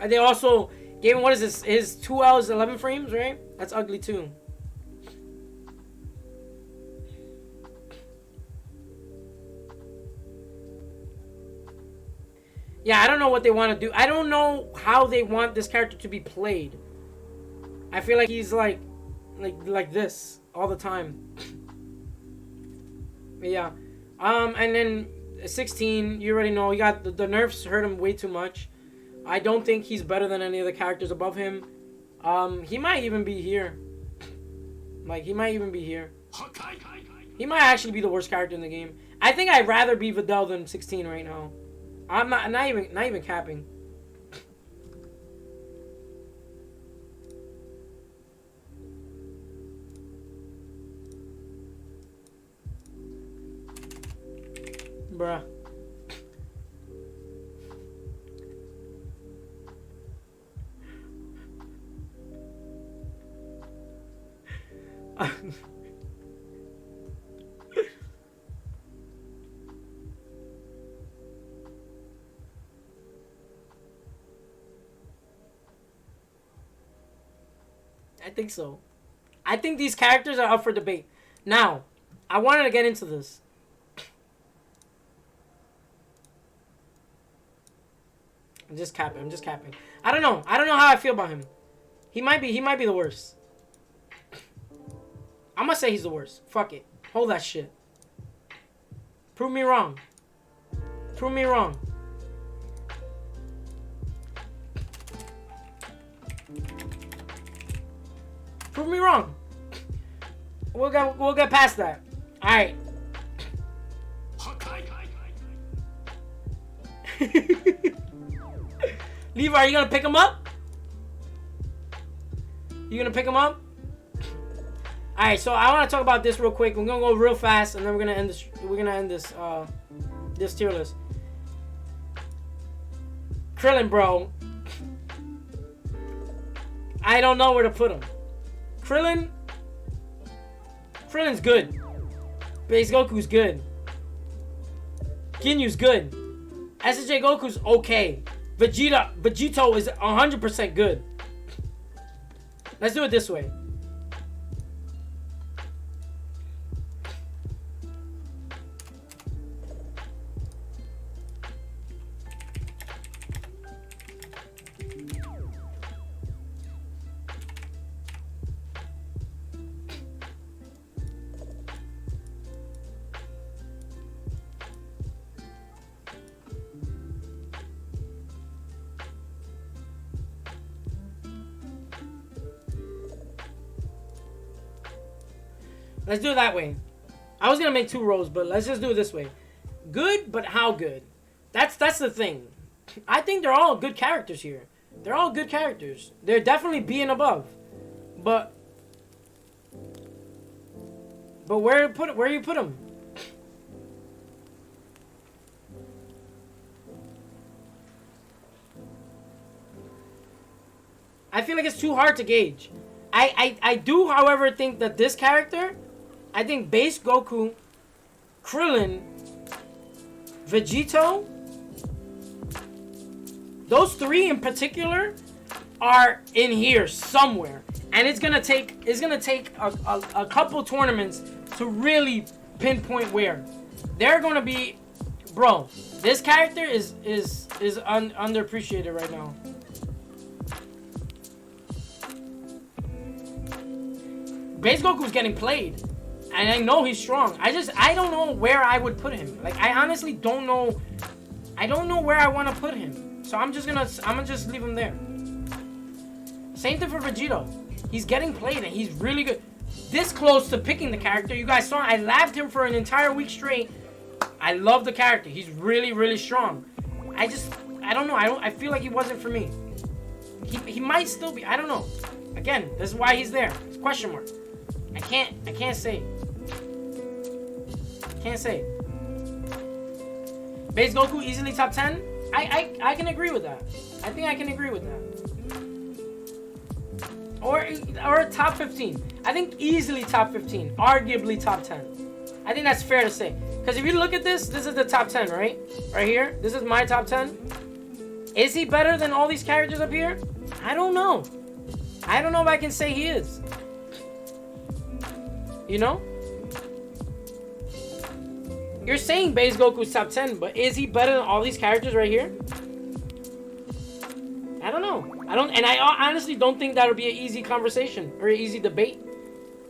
They also gave him, what is this? His 2Ls 11 frames, right? That's ugly too. Yeah, I don't know what they want to do. I don't know how they want this character to be played. I feel like he's like this all the time. Yeah. And then 16, you already know, he got the nerfs hurt him way too much. I don't think he's better than any of the characters above him. He might even be here. Like, he might even be here. He might actually be the worst character in the game. I think I'd rather be Videl than 16 right now. I'm not even capping. Bruh. I think so. I think these characters are up for debate. Now, I wanted to get into this. I'm just capping. I don't know how I feel about him. He might be the worst. I'm gonna say he's the worst. Fuck it. Hold that shit. Prove me wrong. Prove me wrong. Prove me wrong. We'll get past that. All right. Levi, are you gonna pick him up? You gonna pick him up? All right. So I want to talk about this real quick. We're gonna go real fast, and then we're gonna end this. This tier list. Krillin, bro. I don't know where to put him. Krillin's good. Base Goku's good. Ginyu's good. SSJ Goku's okay. Vegito is 100% good. Let's do it this way. Let's do it that way. I was gonna make 2 rows, but let's just do it this way. Good, but how good? That's the thing. I think they're all good characters here. They're all good characters. They're definitely B and above. But where you put them? I feel like it's too hard to gauge. I do, however, think that this character, I think Base Goku, Krillin, Vegito, those 3 in particular are in here somewhere, and it's gonna take a couple tournaments to really pinpoint where. They're gonna be, bro. This character is underappreciated right now. Base Goku's getting played, and I know he's strong. I don't know where I would put him. Like, I honestly don't know. I don't know where I want to put him. So I'm gonna just leave him there. Same thing for Vegito. He's getting played, and he's really good. This close to picking the character. You guys saw I labbed him for an entire week straight. I love the character. He's really, really strong. I don't know. I feel like he wasn't for me. He might still be. I don't know. Again, this is why he's there. It's question mark. I can't say. Can't say. Base Goku easily top 10? I can agree with that. I think I can agree with that. Or top 15. I think easily top 15. Arguably top 10. I think that's fair to say. Because if you look at this is the top 10, right? Right here. This is my top 10. Is he better than all these characters up here? I don't know. I don't know if I can say he is. You know? You're saying Base Goku's top 10, but is he better than all these characters right here? I don't know. I honestly don't think that would be an easy conversation or an easy debate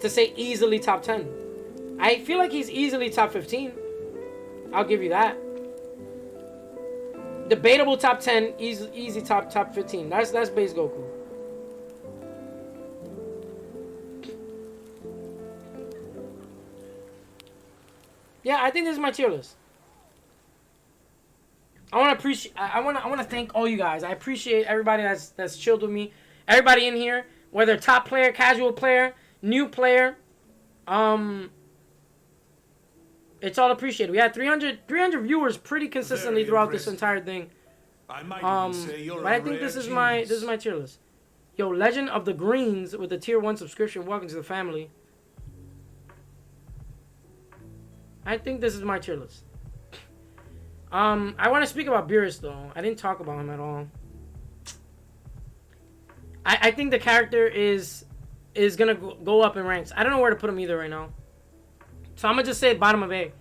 to say easily top 10. I feel like he's easily top 15. I'll give you that. Debatable top 10, easy top 15. That's Base Goku. Yeah, I think this is my tier list. I want to thank all you guys. I appreciate everybody that's chilled with me. Everybody in here, whether top player, casual player, new player, it's all appreciated. We had 300 viewers pretty consistently throughout this entire thing. I might even say you're but I think this is my tier list. Yo, Legend of the Greens with the tier 1 subscription. Welcome to the family. I think this is my tier list. I want to speak about Beerus though. I didn't talk about him at all. I think the character is gonna go up in ranks. I don't know where to put him either right now. So I'm gonna just say bottom of A,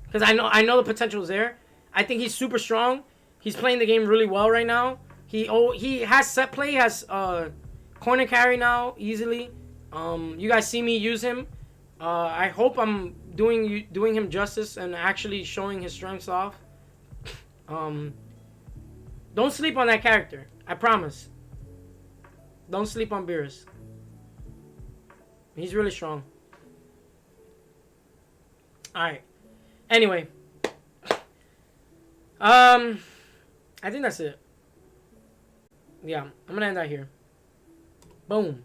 because I know the potential is there. I think he's super strong. He's playing the game really well right now. He has set play. He has corner carry now easily. You guys see me use him. I hope I'm doing him justice and actually showing his strengths off. Don't sleep on that character. I promise. Don't sleep on Beerus. He's really strong. Alright. Anyway. I think that's it. Yeah, I'm gonna end that here. Boom.